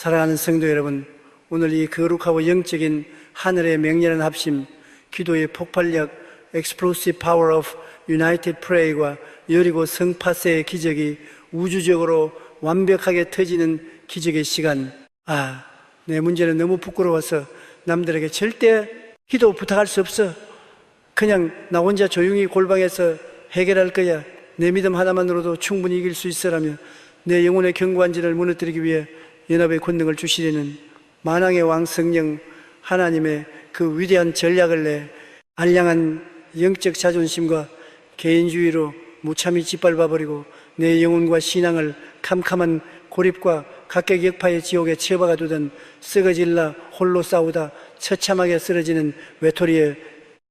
사랑하는 성도 여러분, 오늘 이 거룩하고 영적인 하늘의 맹렬한 합심, 기도의 폭발력, Explosive Power of United Prayer과 여리고 성파세의 기적이 우주적으로 완벽하게 터지는 기적의 시간. 내 문제는 너무 부끄러워서 남들에게 절대 기도 부탁할 수 없어. 그냥 나 혼자 조용히 골방에서 해결할 거야. 내 믿음 하나만으로도 충분히 이길 수 있어라며 내 영혼의 견고한지를 무너뜨리기 위해 연합의 권능을 주시려는 만왕의 왕 성령 하나님의 그 위대한 전략을 내 알량한 영적 자존심과 개인주의로 무참히 짓밟아버리고 내 영혼과 신앙을 캄캄한 고립과 각격 역파의 지옥에 처박아 두던 썩어질라 홀로 싸우다 처참하게 쓰러지는 외톨이의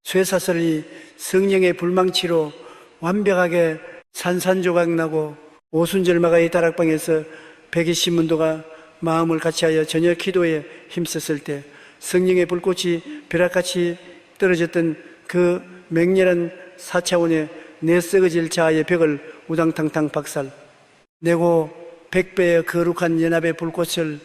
쇠사슬이 성령의 불망치로 완벽하게 산산조각 나고 오순절마가의 다락방에서 백이신문도가 마음을 같이하여 저녁 기도에 힘썼을 때 성령의 불꽃이 벼락같이 떨어졌던 그 맹렬한 4차원의 내 썩어질 자아의 벽을 우당탕탕 박살내고 100배의 거룩한 연합의 불꽃을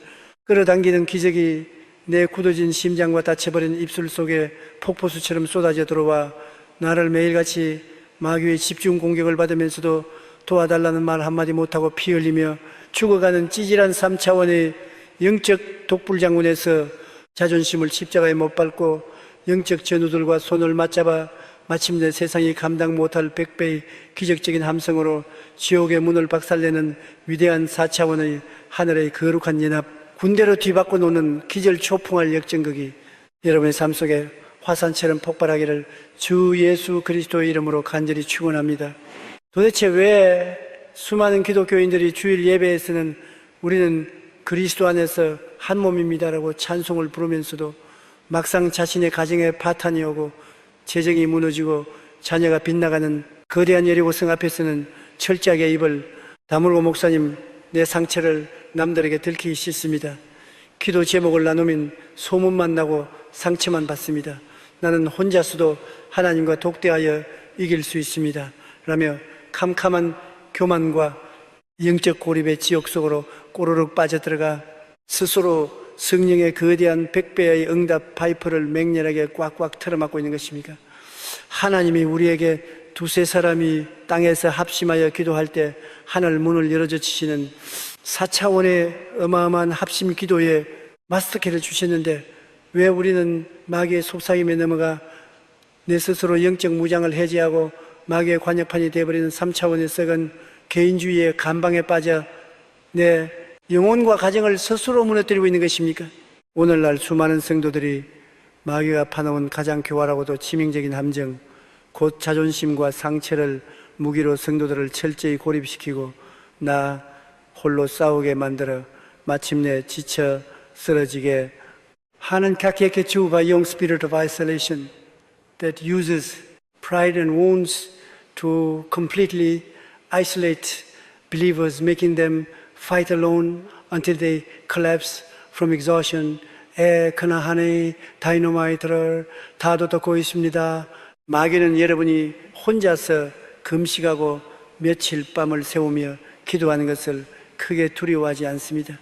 끌어당기는 기적이 내 굳어진 심장과 닫혀버린 입술 속에 폭포수처럼 쏟아져 들어와 나를 매일같이 마귀의 집중 공격을 받으면서도 도와달라는 말 한마디 못하고 피 흘리며 죽어가는 찌질한 3차원의 영적 독불장군에서 자존심을 십자가에 못 밟고 영적 전우들과 손을 맞잡아 마침내 세상이 감당 못할 100배의 기적적인 함성으로 지옥의 문을 박살내는 위대한 4차원의 하늘의 거룩한 연합, 군대로 뒤바꿔 놓는 기절 초풍할 역전극이 여러분의 삶 속에 화산처럼 폭발하기를 주 예수 그리스도의 이름으로 간절히 축원합니다. 도대체 왜 수많은 기독교인들이 주일 예배에서는 우리는 그리스도 안에서 한 몸입니다라고 찬송을 부르면서도 막상 자신의 가정에 파탄이 오고 재정이 무너지고 자녀가 빗나가는 거대한 여리고성 앞에서는 철저하게 입을 다물고 목사님, 내 상처를 남들에게 들키기 싫습니다. 기도 제목을 나누면 소문만 나고 상처만 받습니다. 나는 혼자서도 하나님과 독대하여 이길 수 있습니다. 라며 캄캄한 교만과 영적 고립의 지옥 속으로 꼬르륵 빠져들어가 스스로 성령의 거대한 100배의 응답 파이프를 맹렬하게 꽉꽉 틀어막고 있는 것입니까? 하나님이 우리에게 두세 사람이 땅에서 합심하여 기도할 때 하늘 문을 열어줘 주시는 4차원의 어마어마한 합심 기도에 마스터키를 주셨는데 왜 우리는 마귀의 속삭임에 넘어가 내 스스로 영적 무장을 해제하고 마귀의 관역판이 되어버리는 3차원의 썩은 개인주의의 감방에 빠져 내 영혼과 가정을 스스로 무너뜨리고 있는 것입니까? 오늘날 수많은 성도들이 마귀가 파놓은 가장 교활하고도 치명적인 함정, 곧 자존심과 상처를 무기로 성도들을 철저히 고립시키고 나 홀로 싸우게 만들어 마침내 지쳐 쓰러지게 하는 각ек의 주가 young spirit of isolation that uses pride and wounds to completely isolate believers, making them fight alone until they collapse from exhaustion. 그나하니 다이너마이트를 다도 듣고 있습니다. 마귀는 여러분이 혼자서 금식하고 며칠 밤을 새우며 기도하는 것을 크게 두려워하지 않습니다.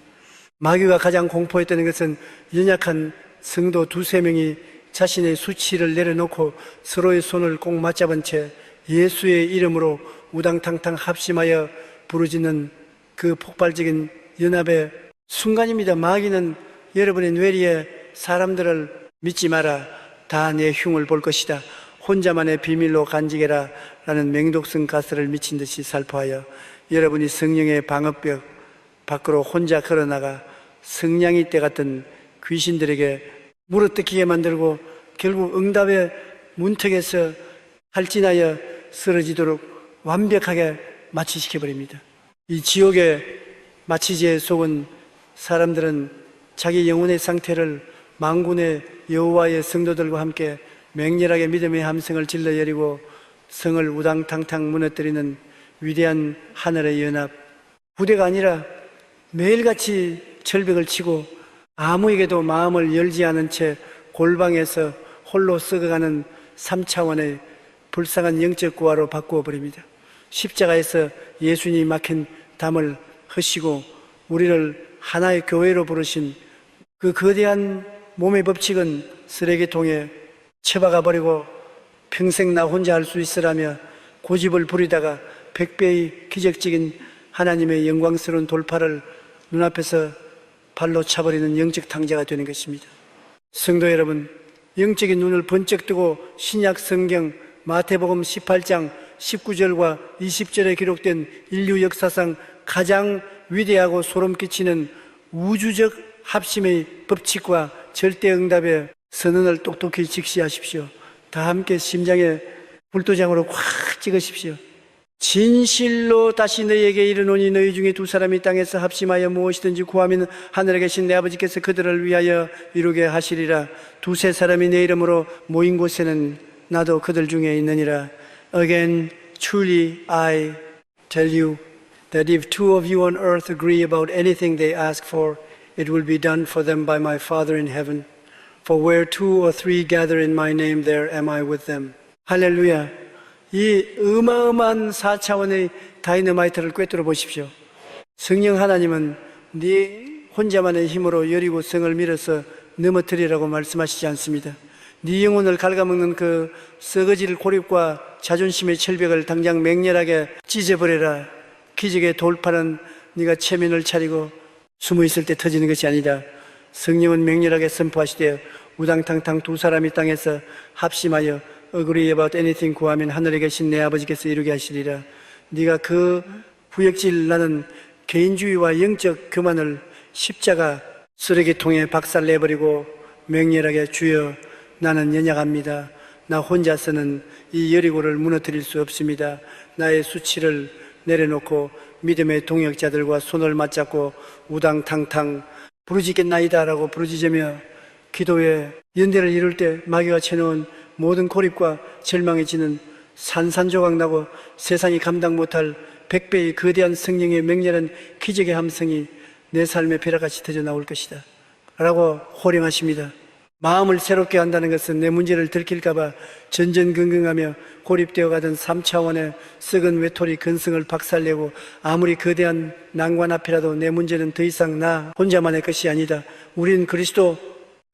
마귀가 가장 공포했던 것은 연약한 성도 두세 명이 자신의 수치를 내려놓고 서로의 손을 꼭 맞잡은 채 예수의 이름으로 우당탕탕 합심하여 부르짖는 그 폭발적인 연합의 순간입니다. 마귀는 여러분의 뇌리에 사람들을 믿지 마라, 다 내 흉을 볼 것이다, 혼자만의 비밀로 간직해라 라는 맹독성 가스를 미친 듯이 살포하여 여러분이 성령의 방어벽 밖으로 혼자 걸어나가 성냥이 때 같은 귀신들에게 물어뜯기게 만들고 결국 응답의 문턱에서 할진하여 쓰러지도록 완벽하게 마취시켜버립니다. 이 지옥의 마취제에 속은 사람들은 자기 영혼의 상태를 만군의 여호와의 성도들과 함께 맹렬하게 믿음의 함성을 질러 여리고 성을 우당탕탕 무너뜨리는 위대한 하늘의 연합, 부대가 아니라 매일같이 절벽을 치고 아무에게도 마음을 열지 않은 채 골방에서 홀로 썩어가는 3차원의 불쌍한 영적 고아로 바꾸어 버립니다. 십자가에서 예수님이 막힌 담을 h으시고 우리를 하나의 교회로 부르신 그 거대한 몸의 법칙은 쓰레기통에 처박아 버리고 평생 나 혼자 할 수 있으라며 고집을 부리다가 100배의 기적적인 하나님의 영광스러운 돌파를 눈앞에서 발로 차버리는 영적 탕자가 되는 것입니다. 성도 여러분, 영적인 눈을 번쩍 뜨고 신약 성경 마태복음 18장 19절과 20절에 기록된 인류 역사상 가장 위대하고 소름 끼치는 우주적 합심의 법칙과 절대응답의 선언을 똑똑히 직시하십시오. 다 함께 심장에 불도장으로 꽉 찍으십시오. 진실로 다시 너희에게 이르노니 너희 중에 두 사람이 땅에서 합심하여 무엇이든지 구하면 하늘에 계신 내 아버지께서 그들을 위하여 이루게 하시리라. 두세 사람이 내 이름으로 모인 곳에는 나도 그들 중에 있느니라. Again, truly I tell you that if two of you on earth agree about anything they ask for, it will be done for them by my Father in heaven. For where two or three gather in my name, there am I with them. 할렐루야. 이 어마어마한 4차원의 다이너마이트를 꿰뚫어 보십시오. 성령 하나님은 네 혼자만의 힘으로 여리고 성을 밀어서 넘어뜨리라고 말씀하시지 않습니다. 네 영혼을 갉아먹는 그 썩어질 고립과 자존심의 철벽을 당장 맹렬하게 찢어버려라. 기적의 돌파는 네가 체면을 차리고 숨어있을 때 터지는 것이 아니다. 성령은 맹렬하게 선포하시되 우당탕탕 두 사람이 땅에서 합심하여 agree about anything 구하면 하늘에 계신 내 아버지께서 이루게 하시리라. 네가 그 구역질 나는 개인주의와 영적 교만을 십자가 쓰레기통에 박살내버리고 맹렬하게 주여 나는 연약합니다. 나 혼자서는 이 여리고를 무너뜨릴 수 없습니다. 나의 수치를 내려놓고 믿음의 동역자들과 손을 맞잡고 우당탕탕 부르짖겠나이다라고 부르짖으며 기도에 연대를 이룰 때 마귀가 쳐놓은 모든 고립과 절망에 지는 산산조각 나고 세상이 감당 못할 100배의 거대한 성령의 맹렬한 기적의 함성이 내 삶의 벼락같이 터져 나올 것이다 라고 호령하십니다. 마음을 새롭게 한다는 것은 내 문제를 들킬까봐 전전긍긍하며 고립되어 가던 3차원의 썩은 외톨이 근성을 박살내고 아무리 거대한 난관 앞이라도 내 문제는 더 이상 나 혼자만의 것이 아니다. 우린 그리스도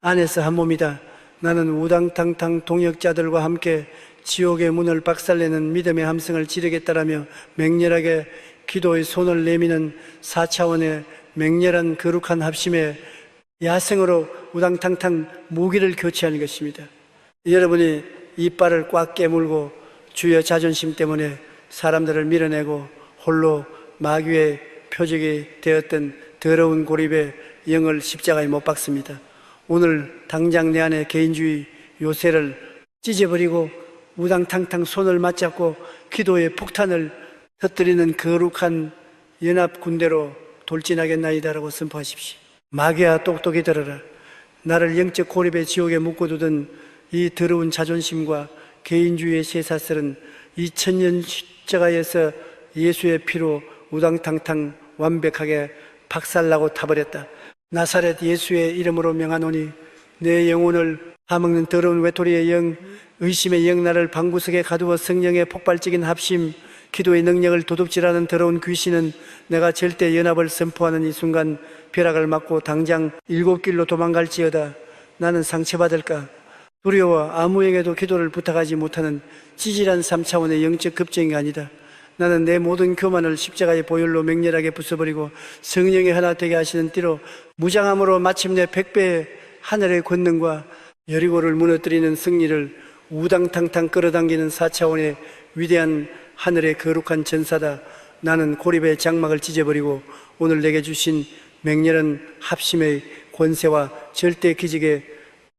안에서 한 몸이다. 나는 우당탕탕 동역자들과 함께 지옥의 문을 박살내는 믿음의 함성을 지르겠다라며 맹렬하게 기도의 손을 내미는 4차원의 맹렬한 거룩한 합심의 야성으로 우당탕탕 무기를 교체하는 것입니다. 여러분이 이빨을 꽉 깨물고 주여 자존심 때문에 사람들을 밀어내고 홀로 마귀의 표적이 되었던 더러운 고립의 영을 십자가에 못 박습니다. 오늘 당장 내 안에 개인주의 요새를 찢어버리고 우당탕탕 손을 맞잡고 기도의 폭탄을 터뜨리는 거룩한 연합 군대로 돌진하겠나이다라고 선포하십시오. 마귀야 똑똑히 들어라. 나를 영적 고립의 지옥에 묶어두던 이 더러운 자존심과 개인주의의 쇠사슬은 2000년 십자가에서 예수의 피로 우당탕탕 완벽하게 박살나고 타버렸다. 나사렛 예수의 이름으로 명하노니 내 영혼을 파먹는 더러운 외톨이의 영, 의심의 영 나를 방구석에 가두어 성령의 폭발적인 합심, 기도의 능력을 도둑질하는 더러운 귀신은 내가 절대 연합을 선포하는 이 순간 벼락을 맞고 당장 7길로 도망갈지어다. 나는 상처받을까? 두려워 아무에게도 기도를 부탁하지 못하는 찌질한 3차원의 영적 급정이 아니다. 나는 내 모든 교만을 십자가의 보혈로 맹렬하게 부숴버리고 성령이 하나 되게 하시는 띠로 무장함으로 마침내 100배의 하늘의 권능과 여리고를 무너뜨리는 승리를 우당탕탕 끌어당기는 4차원의 위대한 하늘의 거룩한 전사다. 나는 고립의 장막을 찢어버리고 오늘 내게 주신 맹렬한 합심의 권세와 절대 기적의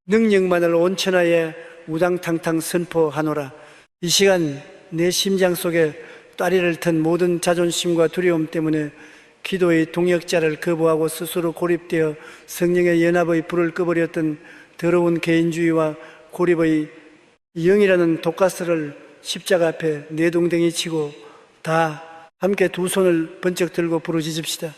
능력만을 온천하에 우당탕탕 선포하노라. 이 시간 내 심장 속에 따리를 튼 모든 자존심과 두려움 때문에 기도의 동역자를 거부하고 스스로 고립되어 성령의 연합의 불을 꺼버렸던 더러운 개인주의와 고립의 영이라는 독가스를 십자가 앞에 내동댕이 치고 다 함께 두 손을 번쩍 들고 부르짖읍시다.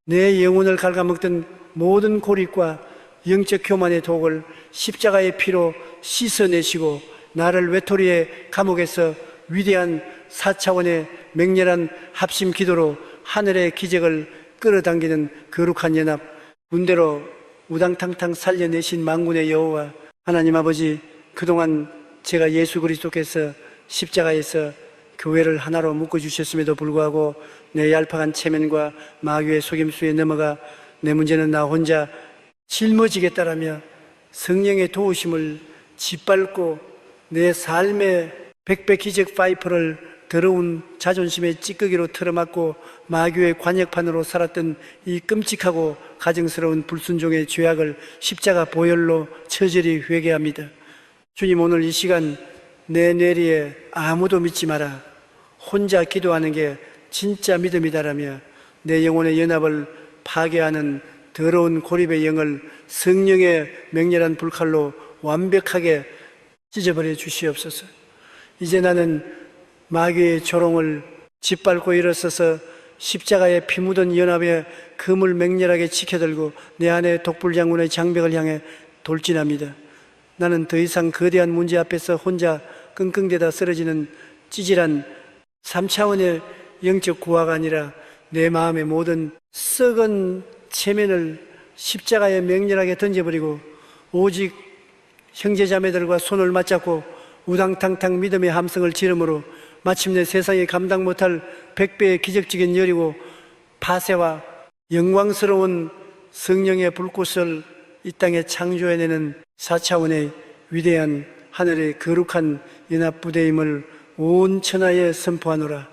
내 영혼을 갉아먹던 모든 고립과 영적 교만의 독을 십자가의 피로 씻어내시고 나를 외톨이의 감옥에서 위대한 4차원의 맹렬한 합심 기도로 하늘의 기적을 끌어당기는 거룩한 연합, 군대로 우당탕탕 살려내신 만군의 여호와 하나님 아버지, 그동안 제가 예수 그리스도께서 십자가에서 교회를 하나로 묶어주셨음에도 불구하고 내 얄팍한 체면과 마귀의 속임수에 넘어가 내 문제는 나 혼자 짊어지겠다라며 성령의 도우심을 짓밟고 내 삶의 백배 기적 파이프를 더러운 자존심의 찌꺼기로 틀어막고 마귀의 관역판으로 살았던 이 끔찍하고 가증스러운 불순종의 죄악을 십자가 보혈로 처절히 회개합니다. 주님, 오늘 이 시간 내 뇌리에 아무도 믿지 마라, 혼자 기도하는 게 진짜 믿음이다라며 내 영혼의 연합을 파괴하는 더러운 고립의 영을 성령의 맹렬한 불칼로 완벽하게 찢어버려 주시옵소서. 이제 나는 마귀의 조롱을 짓밟고 일어서서 십자가에 피 묻은 연합의 금을 맹렬하게 지켜들고 내 안에 독불장군의 장벽을 향해 돌진합니다. 나는 더 이상 거대한 문제 앞에서 혼자 끙끙대다 쓰러지는 찌질한 3차원의 영적 구화가 아니라 내 마음의 모든 썩은 체면을 십자가에 맹렬하게 던져버리고 오직 형제자매들과 손을 맞잡고 우당탕탕 믿음의 함성을 지름으로 마침내 세상에 감당 못할 100배의 기적적인 열이고 파쇄와 영광스러운 성령의 불꽃을 이 땅에 창조해내는 4차원의 위대한 하늘의 거룩한 연합부대임을 온 천하에 선포하노라.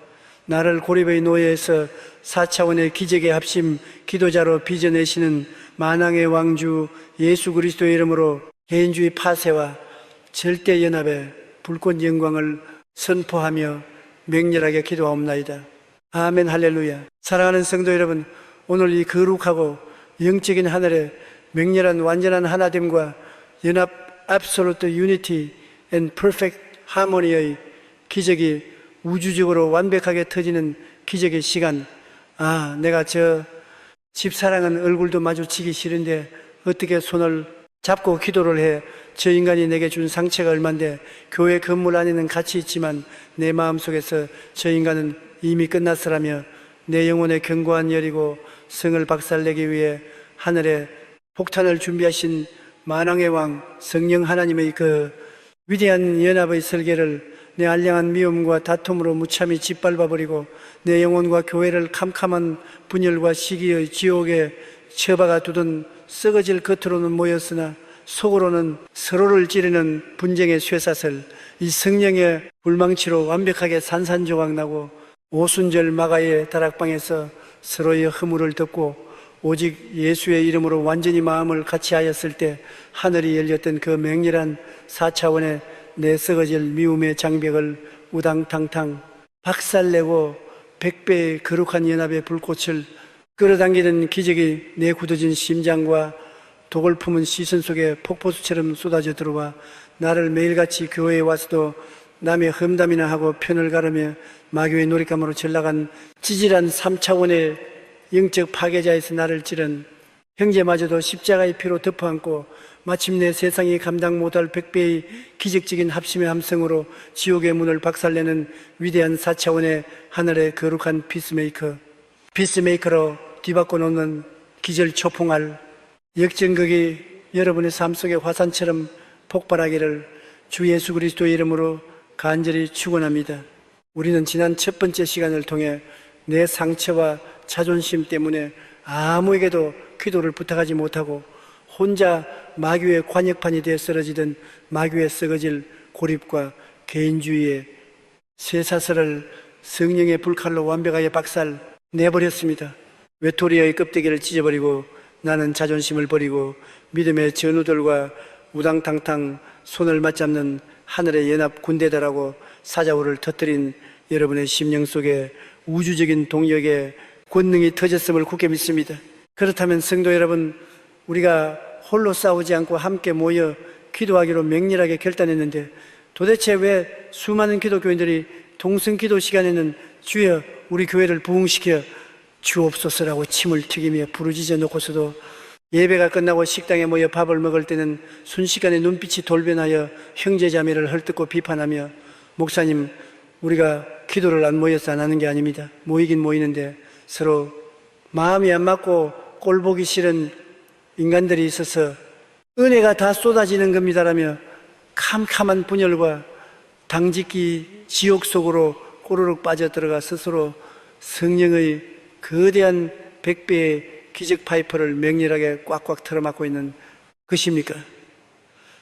나를 고립의 노예에서 4차원의 기적의 합심 기도자로 빚어내시는 만왕의 왕주 예수 그리스도의 이름으로 개인주의 파쇄와 절대 연합의 불꽃 영광을 선포하며 맹렬하게 기도하옵나이다. 아멘, 할렐루야. 사랑하는 성도 여러분, 오늘 이 거룩하고 영적인 하늘의 맹렬한 완전한 하나됨과 연합 absolute unity and perfect harmony의 기적이 우주적으로 완벽하게 터지는 기적의 시간. 내가 저 집사랑은 얼굴도 마주치기 싫은데 어떻게 손을 잡고 기도를 해. 저 인간이 내게 준 상처가 얼만데 교회 건물 안에는 같이 있지만 내 마음속에서 저 인간은 이미 끝났으라며 내 영혼의 견고한 열이고 성을 박살내기 위해 하늘에 폭탄을 준비하신 만왕의 왕 성령 하나님의 그 위대한 연합의 설계를 내 알량한 미움과 다툼으로 무참히 짓밟아버리고 내 영혼과 교회를 캄캄한 분열과 시기의 지옥에 처박아 두던 썩어질 겉으로는 모였으나 속으로는 서로를 찌르는 분쟁의 쇠사슬, 이 성령의 불망치로 완벽하게 산산조각나고 오순절 마가의 다락방에서 서로의 허물을 덮고 오직 예수의 이름으로 완전히 마음을 같이 하였을 때 하늘이 열렸던 그 맹렬한 4차원의 내 썩어질 미움의 장벽을 우당탕탕 박살내고 100배의 거룩한 연합의 불꽃을 끌어당기는 기적이 내 굳어진 심장과 독을 품은 시선 속에 폭포수처럼 쏟아져 들어와 나를 매일같이 교회에 와서도 남의 험담이나 하고 편을 가르며 마귀의 놀잇감으로 전락한 찌질한 3차원의 영적 파괴자에서 나를 찌른 형제마저도 십자가의 피로 덮어안고 마침내 세상이 감당 못할 100배의 기적적인 합심의 함성으로 지옥의 문을 박살내는 위대한 4차원의 하늘의 거룩한 피스메이커로 뒤바꿔 놓는 기절 초풍할 역전극이 여러분의 삶 속에 화산처럼 폭발하기를 주 예수 그리스도의 이름으로 간절히 축원합니다. 우리는 지난 첫 번째 시간을 통해 내 상처와 자존심 때문에 아무에게도 기도를 부탁하지 못하고 혼자 마귀의 관역판이 되어 쓰러지던 마귀의 썩어질 고립과 개인주의의 쇠사슬을 성령의 불칼로 완벽하게 박살 내버렸습니다. 외톨이의 껍데기를 찢어버리고 나는 자존심을 버리고 믿음의 전우들과 우당탕탕 손을 맞잡는 하늘의 연합 군대들하고 사자후를 터뜨린 여러분의 심령 속에 우주적인 동력의 권능이 터졌음을 굳게 믿습니다. 그렇다면 성도 여러분, 우리가 홀로 싸우지 않고 함께 모여 기도하기로 맹렬하게 결단했는데 도대체 왜 수많은 기독교인들이 동성기도 시간에는 주여 우리 교회를 부흥시켜 주옵소서라고 침을 튀기며 부르짖어 놓고서도 예배가 끝나고 식당에 모여 밥을 먹을 때는 순식간에 눈빛이 돌변하여 형제자매를 헐뜯고 비판하며 목사님, 우리가 기도를 안 모여서 안 하는 게 아닙니다. 모이긴 모이는데 서로 마음이 안 맞고 꼴 보기 싫은 인간들이 있어서 은혜가 다 쏟아지는 겁니다라며 캄캄한 분열과 당짓기 지옥 속으로 꼬르륵 빠져들어가 스스로 성령의 거대한 100배의 기적 파이프를 맹렬하게 꽉꽉 틀어막고 있는 것입니까?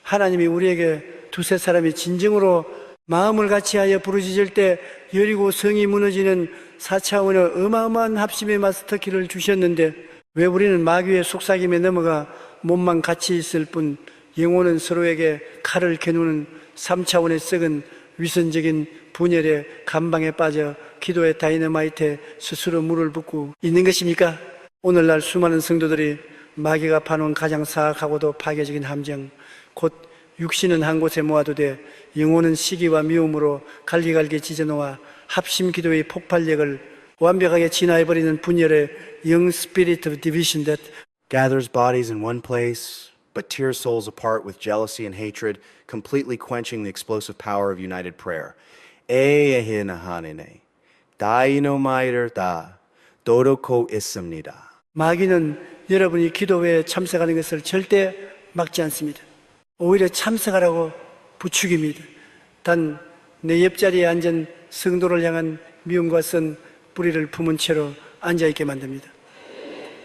하나님이 우리에게 두세 사람이 진정으로 마음을 같이하여 부르짖을 때 여리고 성이 무너지는 4차원의 어마어마한 합심의 마스터키를 주셨는데 왜 우리는 마귀의 속삭임에 넘어가 몸만 같이 있을 뿐 영혼은 서로에게 칼을 겨누는 3차원의 썩은 위선적인 분열의 감방에 빠져 기도의 다이너마이트에 스스로 물을 붓고 있는 것입니까? 오늘날 수많은 성도들이 마귀가 파놓은 가장 사악하고도 파괴적인 함정, 곧 육신은 한 곳에 모아두되 영혼은 시기와 미움으로 갈기갈기 찢어놓아 합심 기도의 폭발력을 완벽하게 진화해버리는 분열의 영 spirit of division that gathers bodies in one place, but tears souls apart with jealousy and hatred, completely quenching the explosive power of united prayer. 에헤나하네네 다이너마이터 다 도로코 있습니다. 마귀는 여러분이 기도회에 참석하는 것을 절대 막지 않습니다. 오히려 참석하라고 부추깁니다. 단 내 옆자리에 앉은 성도를 향한 미움과 쓴 뿌리를 품은 채로 앉아있게 만듭니다.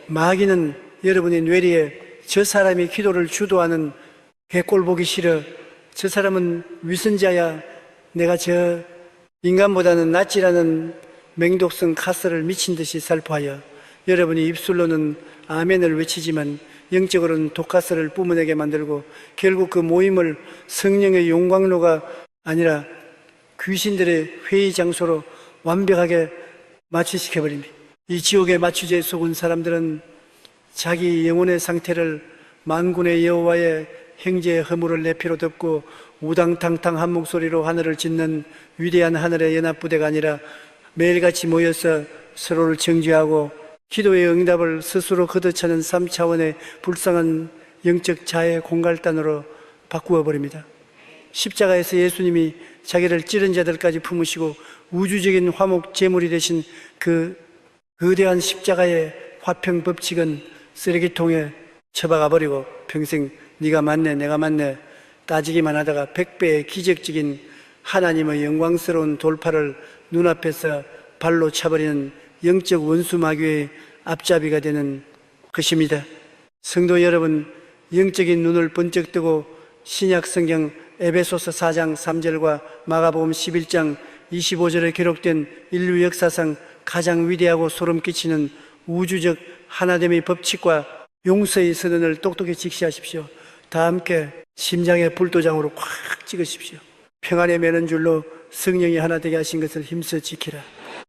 마귀는 여러분의 뇌리에 저 사람이 기도를 주도하는 개꼴 보기 싫어, 저 사람은 위선자야, 내가 저 인간보다는 낫지라는 맹독성 카스를 미친 듯이 살포하여 여러분이 입술로는 아멘을 외치지만 영적으로는 독가스를 뿜어내게 만들고 결국 그 모임을 성령의 용광로가 아니라 귀신들의 회의 장소로 완벽하게 마취시켜버립니다. 이 지옥의 마취제에 속은 사람들은 자기 영혼의 상태를 만군의 여호와의 행제의 허물을 내 피로 덮고 우당탕탕 한 목소리로 하늘을 짓는 위대한 하늘의 연합부대가 아니라 매일같이 모여서 서로를 정죄하고 기도의 응답을 스스로 걷어차는 3차원의 불쌍한 영적 자해 공갈단으로 바꾸어 버립니다. 십자가에서 예수님이 자기를 찌른 자들까지 품으시고 우주적인 화목 제물이 되신 그 거대한 십자가의 화평 법칙은 쓰레기통에 처박아 버리고 평생 네가 맞네 내가 맞네 따지기만 하다가 100배의 기적적인 하나님의 영광스러운 돌파를 눈앞에서 발로 차버리는 영적 원수 마귀의 앞잡이가 되는 것입니다. 성도 여러분, 영적인 눈을 번쩍 뜨고 신약 성경 에베소서 4장 3절과 마가복음 11장 25절에 기록된 인류 역사상 가장 위대하고 소름 끼치는 우주적 하나됨의 법칙과 용서의 선언을 똑똑히 직시하십시오. 다 함께 심장에 불도장으로 콱 찍으십시오. 평안에 매는 줄로 성령이 하나 되게 하신 것을 힘써 지키라.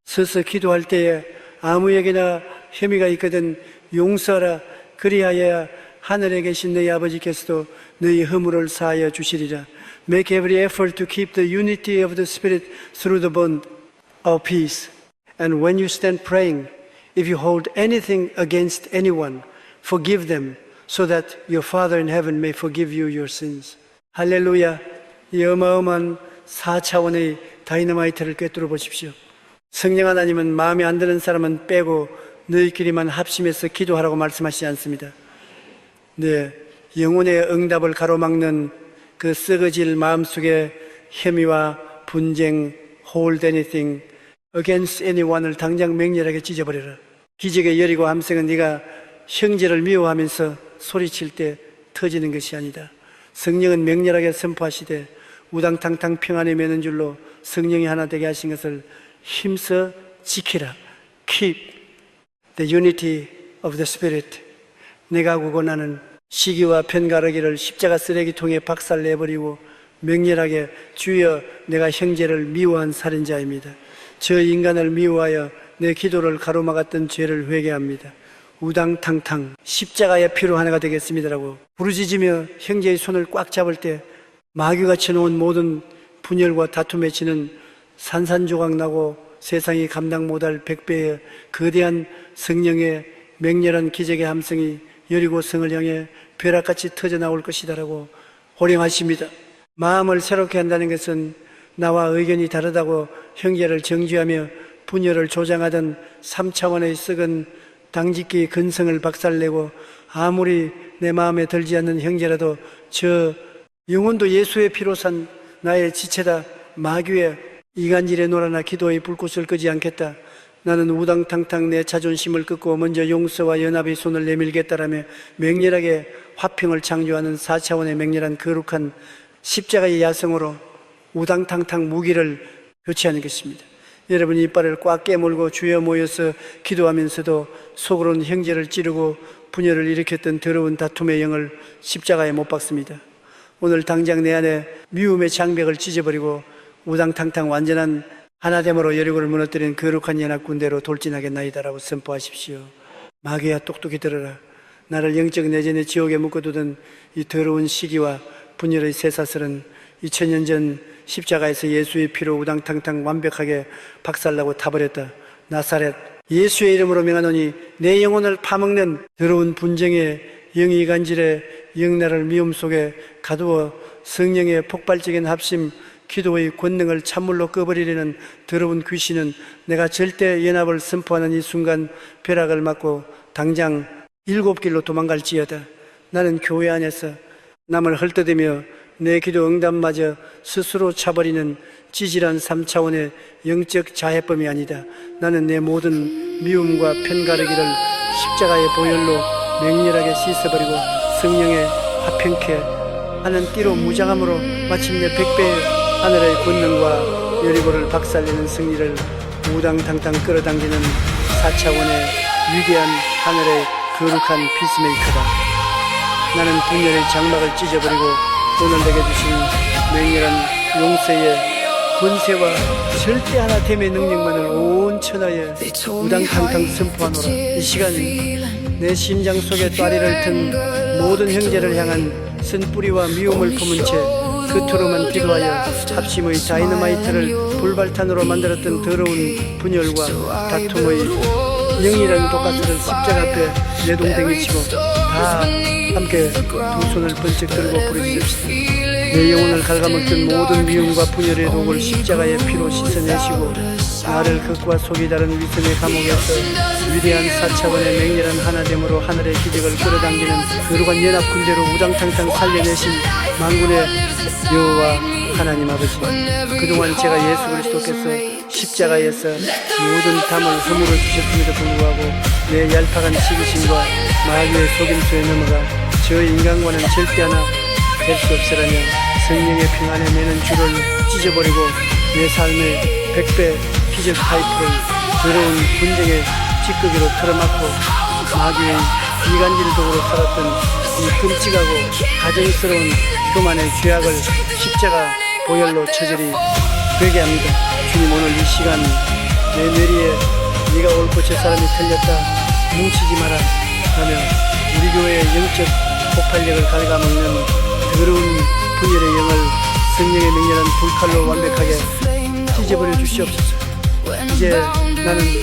서서 기도할 때에 아무에게나 혐의가 있거든 용서하라. 그리하여야 하늘에 계신 너희 아버지께서도 너희 허물을 사하여 주시리라. Make every effort to keep the unity of the Spirit through the bond of peace. And when you stand praying, if you hold anything against anyone, forgive them, so that your Father in heaven may forgive you your sins. 할렐루야. 이 어마어마한 4차원의 다이너마이트를 꿰뚫어 보십시오. 성령 하나님은 마음에 안 드는 사람은 빼고 너희끼리만 합심해서 기도하라고 말씀하시지 않습니다. 네, 영혼의 응답을 가로막는 그 썩어질 마음속에 혐의와 분쟁, hold anything against anyone을 당장 맹렬하게 찢어버려라. 기적의 열이고 함성은 네가 형제를 미워하면서 소리칠 때 터지는 것이 아니다. 성령은 맹렬하게 선포하시되 우당탕탕 평안에 매는 줄로 성령이 하나 되게 하신 것을 힘써 지키라. Keep the unity of the Spirit. 내가 구원하는 시기와 편가르기를 십자가 쓰레기통에 박살내버리고 맹렬하게 주여 내가 형제를 미워한 살인자입니다. 저 인간을 미워하여 내 기도를 가로막았던 죄를 회개합니다. 우당탕탕 십자가의 피로 하나가 되겠습니다라고 부르짖으며 형제의 손을 꽉 잡을 때 마귀가 쳐놓은 모든 분열과 다툼에 지는 산산조각 나고 세상이 감당 못할 100배의 거대한 성령의 맹렬한 기적의 함성이 여리고 성을 향해 벼락같이 터져나올 것이다라고 호령하십니다. 마음을 새롭게 한다는 것은 나와 의견이 다르다고 형제를 정죄하며 분열을 조장하던 3차원의 썩은 당직기 근성을 박살내고 아무리 내 마음에 들지 않는 형제라도 저 영혼도 예수의 피로 산 나의 지체다. 마귀의 이간질에 놀아나 기도의 불꽃을 끄지 않겠다. 나는 우당탕탕 내 자존심을 꺾고 먼저 용서와 연합의 손을 내밀겠다라며 맹렬하게 화평을 창조하는 4차원의 맹렬한 거룩한 십자가의 야성으로 우당탕탕 무기를 교체하는 것입니다. 여러분 이빨을 꽉 깨물고 주여 모여서 기도하면서도 속으로는 형제를 찌르고 분열을 일으켰던 더러운 다툼의 영을 십자가에 못 박습니다. 오늘 당장 내 안에 미움의 장벽을 찢어버리고 우당탕탕 완전한 하나됨으로 여리고를 무너뜨린 거룩한 연합군대로 돌진하겠나이다라고 선포하십시오. 마귀야 똑똑히 들어라. 나를 영적 내전의 지옥에 묶어두던 이 더러운 시기와 분열의 쇠사슬은 2000년 전 십자가에서 예수의 피로 우당탕탕 완벽하게 박살나고 타버렸다. 나사렛 예수의 이름으로 명하노니 내 영혼을 파먹는 더러운 분쟁의 영이 간질에 영나를 미움 속에 가두어 성령의 폭발적인 합심 기도의 권능을 찬물로 꺼버리려는 더러운 귀신은 내가 절대 연합을 선포하는 이 순간 벼락을 맞고 당장 7길로 도망갈지어다. 나는 교회 안에서 남을 헐뜯으며 내 기도 응답마저 스스로 차버리는 찌질한 3차원의 영적 자해범이 아니다. 나는 내 모든 미움과 편가르기를 십자가의 보혈로 맹렬하게 씻어버리고 성령의 화평케 하는 띠로 무장함으로 마침내 100배의 하늘의 권능과 여리고를 박살내는 승리를 우당탕탕 끌어당기는 4차원의 위대한 하늘의 거룩한 피스메이커다. 나는 분열의 장막을 찢어버리고 오늘 내게 주신 맹렬한 용서의 권세와 절대 하나됨의 능력만을 온 천하에 우당탕탕 선포하노라. 이 시간 내 심장 속에 또아리를 튼 모든 형제를 향한 쓴뿌리와 미움을 품은 채 겉으로만 기도하여 합심의 다이너마이트를 불발탄으로 만들었던 더러운 분열과 다툼의 영이라는 독가스를 십자가 앞에 내동댕이 치고 다 함께 두 손을 번쩍 들고 부르짖읍시다. 내 영혼을 갉아먹던 모든 미움과 분열의 독을 십자가의 피로 씻어내시고 나를 극과 속이 다른 위선의 감옥에서 위대한 4차원의 맹렬한 하나됨으로 하늘의 기적을 끌어당기는 거룩한 연합 군대로 우당탕탕 살려내신 만군의 여호와 하나님 아버지, 그동안 제가 예수 그리스도께서 십자가에서 모든 담을 허물어 주셨음에도 불구하고 내 얄팍한 시기심과 마귀의 속임수에 넘어가 저 인간과는 절대 하나 될 수 없으라며 성령의 평안에 매는 줄을 찢어버리고 내 삶의 100배 기적 파이프를 더러운 분쟁의 찌꺼기로 틀어막고 마귀의 이간질 독으로 살았던 이 끔찍하고 가정스러운 교만의 죄악을 십자가 보혈로 처절히 회개합니다. 주님, 오늘 이 시간 내 뇌리에 네가 옳고 저 사람이 틀렸다 뭉치지 마라 라며 우리 교회의 영적 폭발력을 갉아먹는 더러운 분열의 영을 성령의 맹렬한 불칼로 완벽하게 찢어버려 주시옵소서. 이제 나는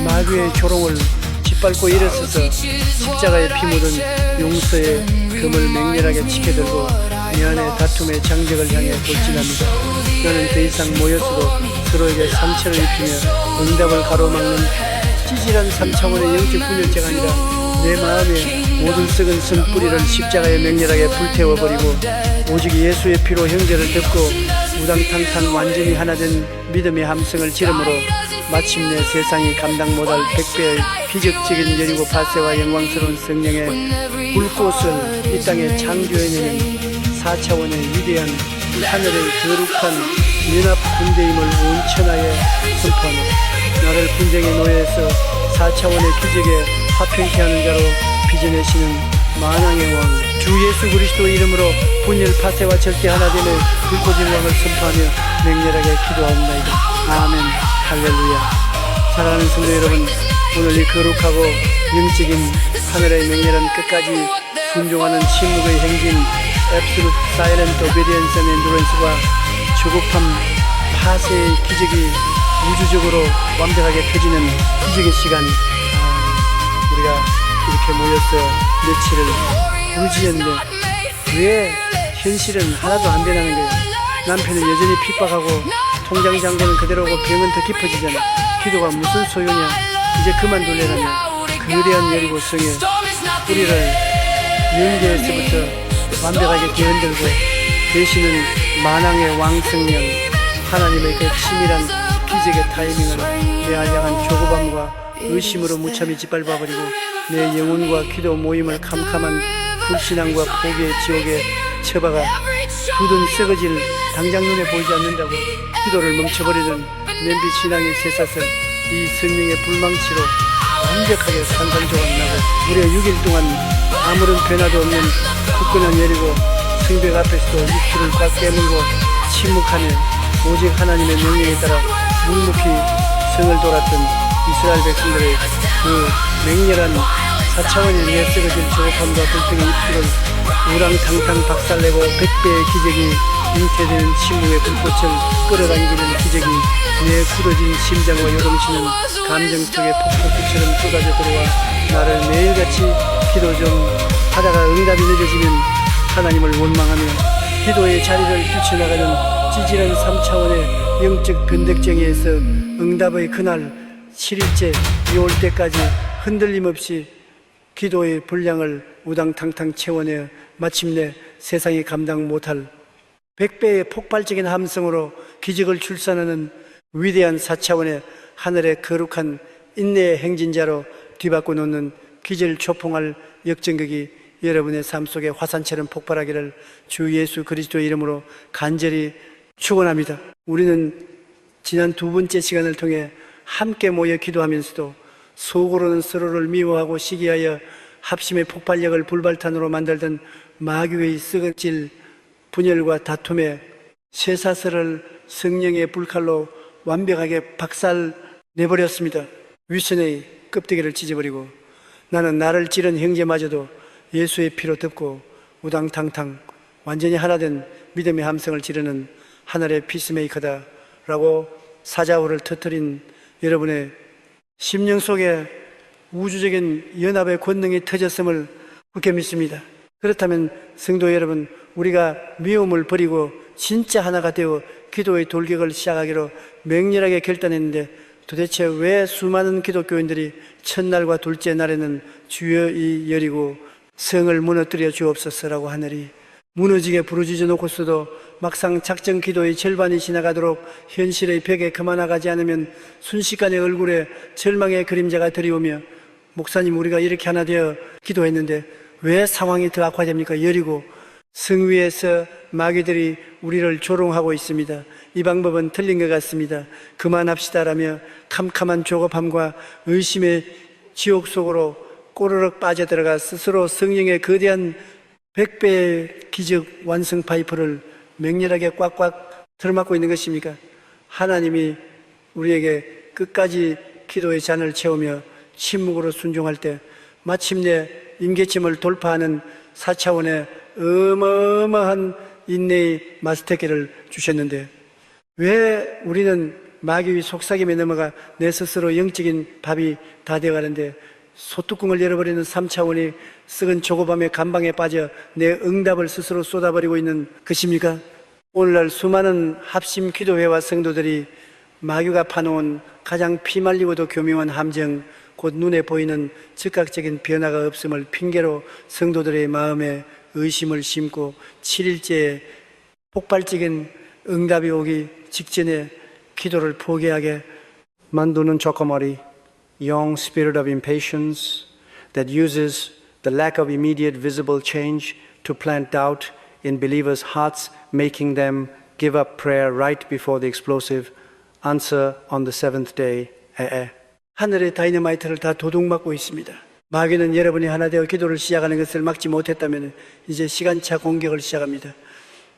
마귀의 조롱을 짓밟고 일어서서 십자가에 피 묻은 용서의 금을 맹렬하게 지켜들고 이 안에 다툼의 장벽을 향해 돌진합니다. 너는 더 이상 모여서도 서로에게 상처를 입히며 응답을 가로막는 찌질한 3차원의 영적 분열자가 아니라 내 마음의 모든 썩은 쓴뿌리를 십자가에 맹렬하게 불태워버리고 오직 예수의 피로 형제를 덮고 우당탕탕 완전히 하나된 믿음의 함성을 지름으로 마침내 세상이 감당 못할 100배의 기적적인 여리고 파세와 영광스러운 성령의 불꽃을 이 땅에 창조해내는 4차원의 위대한 하늘의 거룩한 연합 군대임을 온 천하에 선포하며 나를 분쟁의 노예에서 4차원의 기적에 화평케 하는 자로 빚어내시는 만왕의 왕 주 예수 그리스도 이름으로 분열 파세와 절대 하나됨의 불꽃 영광을 선포하며 맹렬하게 기도하옵나이다. 아멘. 할렐루야. 사랑하는 성도 여러분, 오늘 이 거룩하고 영적인 하늘의 맹렬한 끝까지 순종하는 침묵의 행진 Absolute Silent Obedience and Endurance와 조급함 파세의 기적이 우주적으로 완벽하게 펴지는 기적의 시간, 우리가 이렇게 모여서 며칠을 부르짖었는데 왜 현실은 하나도 안 되는 거예요. 남편은 여전히 핍박하고 통장 잔고는 그대로고 병은 더 깊어지잖아. 기도가 무슨 소용이야. 이제 그만둘래라며 거대한 여리고 성에 뿌리를 영계에서부터 완벽하게 뒤흔들고 되시는 만왕의 왕성령 하나님의 그 치밀한 기적의 타이밍을 내 알량한 조급함과 의심으로 무참히 짓밟아버리고 내 영혼과 기도 모임을 캄캄한 불신앙과 포기의 지옥에 처박아 굳은 썩어질 당장 눈에 보이지 않는다고 기도를 멈춰버리는 냄비 신앙의 쇠사슬 이 성령의 불망치로 완벽하게 산산조각나고 무려 6일 동안 아무런 변화도 없는 굳건한 여리고 성벽 앞에서도 입술을 꽉 깨물고 침묵하며 오직 하나님의 명령에 따라 묵묵히 성을 돌았던 이스라엘 백성들의 그 맹렬한 4차원의 내쓰러질 조급함과 불평의 입술을 우랑탕탕 박살내고 100배의 기적이 잉태되는 침묵의 불꽃을 끌어당기는 기적이 내 굳어진 심장과 요동치는 감정 속의 폭포수처럼 쏟아져 들어와 나를 매일같이 기도 좀 하다가 응답이 늦어지면 하나님을 원망하며 기도의 자리를 뛰쳐나가는 찌질한 3차원의 영적 변덕쟁이에서 응답의 그날 7일째 이올 때까지 흔들림 없이 기도의 분량을 우당탕탕 채워내어 마침내 세상이 감당 못할 100배의 폭발적인 함성으로 기적을 출산하는 위대한 4차원의 하늘의 거룩한 인내의 행진자로 뒤바꿔 놓는 기절 초풍할 역전극이 여러분의 삶 속에 화산처럼 폭발하기를 주 예수 그리스도의 이름으로 간절히 축원합니다. 우리는 지난 두 번째 시간을 통해 함께 모여 기도하면서도 속으로는 서로를 미워하고 시기하여 합심의 폭발력을 불발탄으로 만들던 마귀의 썩어질 분열과 다툼에 쇠사슬을 성령의 불칼로 완벽하게 박살 내버렸습니다. 위선의 껍데기를 찢어버리고 나는 나를 찌른 형제마저도 예수의 피로 덮고 우당탕탕 완전히 하나된 믿음의 함성을 지르는 하늘의 피스메이커다 라고 사자우를 터뜨린 여러분의 심령 속에 우주적인 연합의 권능이 터졌음을 굳게 믿습니다. 그렇다면 성도 여러분, 우리가 미움을 버리고 진짜 하나가 되어 기도의 돌격을 시작하기로 맹렬하게 결단했는데 도대체 왜 수많은 기독교인들이 첫날과 둘째 날에는 주여 이 여리고 성을 무너뜨려 주옵소서라고 하느니 무너지게 부르짖어 놓고서도 막상 작정 기도의 절반이 지나가도록 현실의 벽에 그만나가지 않으면 순식간에 얼굴에 절망의 그림자가 드리우며 목사님 우리가 이렇게 하나 되어 기도했는데 왜 상황이 더 악화됩니까? 여리고 성 위에서 마귀들이 우리를 조롱하고 있습니다. 이 방법은 틀린 것 같습니다. 그만합시다라며 캄캄한 조급함과 의심의 지옥 속으로 꼬르륵 빠져들어가 스스로 성령의 거대한 100배의 기적 완성 파이프를 맹렬하게 꽉꽉 틀어막고 있는 것입니까? 하나님이 우리에게 끝까지 기도의 잔을 채우며 침묵으로 순종할 때 마침내 임계점을 돌파하는 4차원의 어마어마한 인내의 마스터키를 주셨는데 왜 우리는 마귀의 속삭임에 넘어가 내 스스로 영적인 밥이 다 되어가는데 소뚜껑을 열어버리는 3차원이 썩은 조급함의 감방에 빠져 내 응답을 스스로 쏟아버리고 있는 것입니까? 오늘날 수많은 합심 기도회와 성도들이 마귀가 파놓은 가장 피말리고도 교묘한 함정 곧 눈에 보이는 즉각적인 변화가 없음을 핑계로 성도들의 마음에 의심을 심고 7일째에 폭발적인 응답이 오기 직전에 기도를 포기하게 만드는 조커머리 young spirit of impatience that uses the lack of immediate visible change to plant doubt in believers' hearts, making them give up prayer right before the explosive answer on the seventh day. 하늘의 다이너마이트를 다 도둑맞고 있습니다. 마귀는 여러분이 하나 되어 기도를 시작하는 것을 막지 못했다면 이제 시간차 공격을 시작합니다.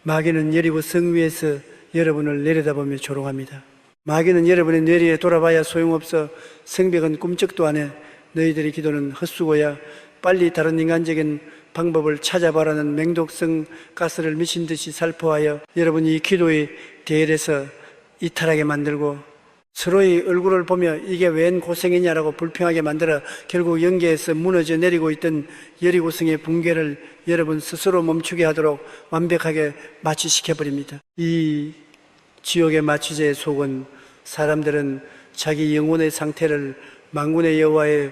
마귀는 여리고 성 위에서 여러분을 내려다보며 조롱합니다. 마귀는 여러분의 뇌리에 돌아봐야 소용없어 성벽은 꿈쩍도 안 해. 너희들의 기도는 헛수고야. 빨리 다른 인간적인 방법을 찾아봐라는 맹독성 가스를 미친 듯이 살포하여 여러분이 이 기도의 대열에서 이탈하게 만들고 서로의 얼굴을 보며 이게 웬 고생이냐라고 불평하게 만들어 결국 영계에서 무너져 내리고 있던 여리고성의 붕괴를 여러분 스스로 멈추게 하도록 완벽하게 마취시켜버립니다. 이 지옥의 마취제의 속은 사람들은 자기 영혼의 상태를 만군의 여호와의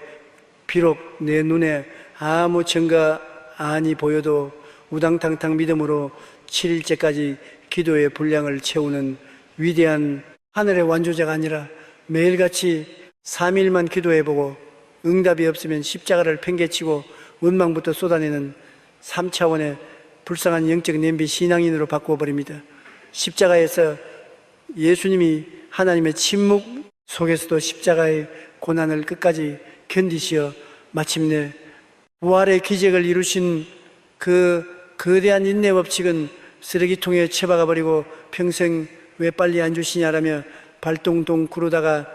비록 내 눈에 아무 증거 안이 보여도 우당탕탕 믿음으로 7일째까지 기도의 분량을 채우는 위대한 하늘의 완주자가 아니라 매일같이 3일만 기도해보고 응답이 없으면 십자가를 팽개치고 원망부터 쏟아내는 3차원의 불쌍한 영적 냄비 신앙인으로 바꾸어버립니다. 십자가에서 예수님이 하나님의 침묵 속에서도 십자가의 고난을 끝까지 견디시어 마침내 부활의 기적을 이루신 그 거대한 인내 법칙은 쓰레기통에 처박아 버리고 평생 왜 빨리 안 주시냐라며 발동동 구르다가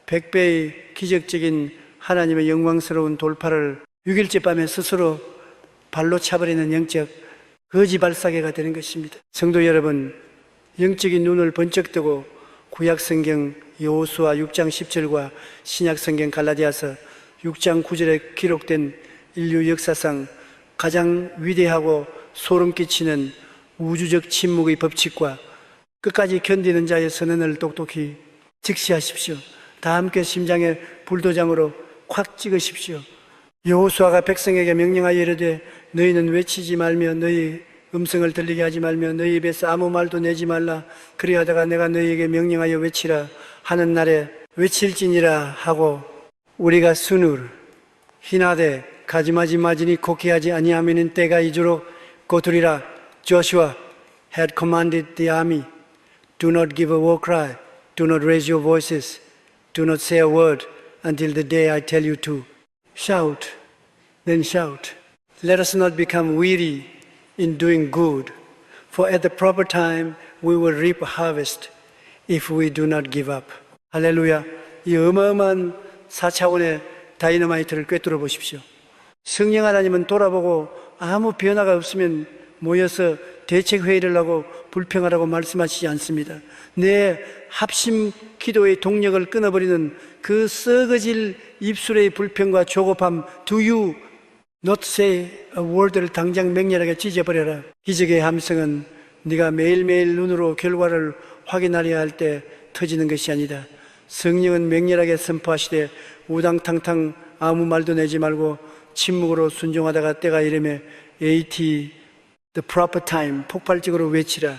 100배의 기적적인 하나님의 영광스러운 돌파를 6일째 밤에 스스로 발로 차버리는 영적 거지발사계가 되는 것입니다. 성도 여러분, 영적인 눈을 번쩍 뜨고 구약성경 여호수아 6장 10절과 신약성경 갈라디아서 6장 9절에 기록된 인류 역사상 가장 위대하고 소름 끼치는 우주적 침묵의 법칙과 끝까지 견디는 자의 선언을 똑똑히 직시하십시오. 다 함께 심장에 불도장으로 콱 찍으십시오. 여호수아가 백성에게 명령하여 이르되 너희는 외치지 말며 너희 음성을 들리게 하지 말며 너희 입에서 아무 말도 내지 말라. 그리하다가 내가 너희에게 명령하여 외치라 하는 날에 외칠지니라 하고 우리가 순을 희나되 가지마지 마지니 곡해하지 아니하면은 때가 이주로 거두리라. Joshua had commanded the army, do not give a war cry, do not raise your voices, do not say a word until the day I tell you to. Shout, then shout. Let us not become weary in doing good, for at the proper time we will reap a harvest if we do not give up. 할렐루야. 이 어마어마한 4차원의 다이너마이트를 꿰뚫어 보십시오. 성령 하나님은 돌아보고 아무 변화가 없으면 모여서 대책회의를 하고 불평하라고 말씀하시지 않습니다. 내 합심 기도의 동력을 끊어버리는 그 썩어질 입술의 불평과 조급함, Do you not say a word를 당장 맹렬하게 찢어버려라. 기적의 함성은 네가 매일매일 눈으로 결과를 확인하려 할 때 터지는 것이 아니다. 성령은 맹렬하게 선포하시되 우당탕탕 아무 말도 내지 말고 침묵으로 순종하다가 때가 이르매 AT the proper time 폭발적으로 외치라.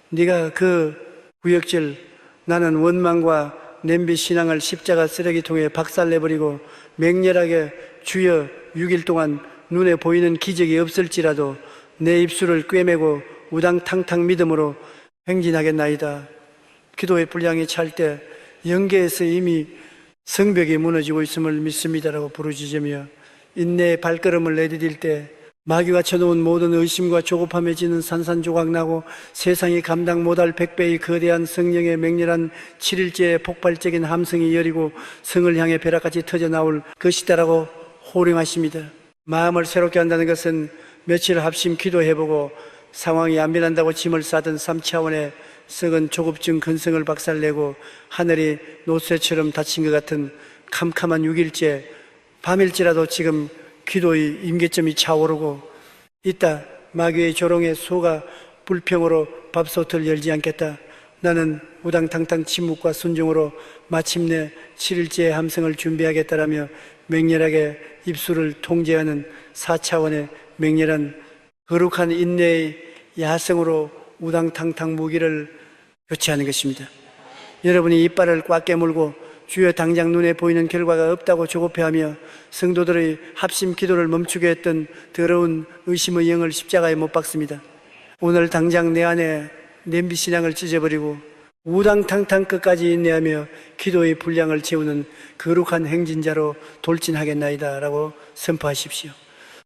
네가 그 구역질 나는 원망과 냄비 신앙을 십자가 쓰레기통에 박살내버리고 맹렬하게 주여 6일 동안 눈에 보이는 기적이 없을지라도 내 입술을 꿰매고 우당탕탕 믿음으로 행진하겠나이다. 기도의 분량이 찰 때 영계에서 이미 성벽이 무너지고 있음을 믿습니다라고 부르짖으며 인내의 발걸음을 내디딜 때 마귀가 쳐놓은 모든 의심과 조급함에 지는 산산조각 나고 세상이 감당 못할 100배의 거대한 성령의 맹렬한 7일째의 폭발적인 함성이 열리고 성을 향해 벼락같이 터져나올 것이다라고 호령하십니다. 마음을 새롭게 한다는 것은 며칠 합심 기도해보고 상황이 안 변한다고 짐을 싸던 3차원의 썩은 조급증 근성을 박살내고 하늘이 노쇠처럼 닫힌 것 같은 캄캄한 6일째 밤일지라도 지금 기도의 임계점이 차오르고 있다. 마귀의 조롱에 속아 불평으로 밥솥을 열지 않겠다. 나는 우당탕탕 침묵과 순종으로 마침내 7일째의 함성을 준비하겠다라며 맹렬하게 입술을 통제하는 4차원의 맹렬한 거룩한 인내의 야성으로 우당탕탕 무기를 교체하는 것입니다. 여러분이 이빨을 꽉 깨물고 주여 당장 눈에 보이는 결과가 없다고 조급해하며 성도들의 합심 기도를 멈추게 했던 더러운 의심의 영을 십자가에 못 박습니다. 오늘 당장 내 안에 냄비 신앙을 찢어버리고 우당탕탕 끝까지 인내하며 기도의 분량을 채우는 거룩한 행진자로 돌진하겠나이다 라고 선포하십시오.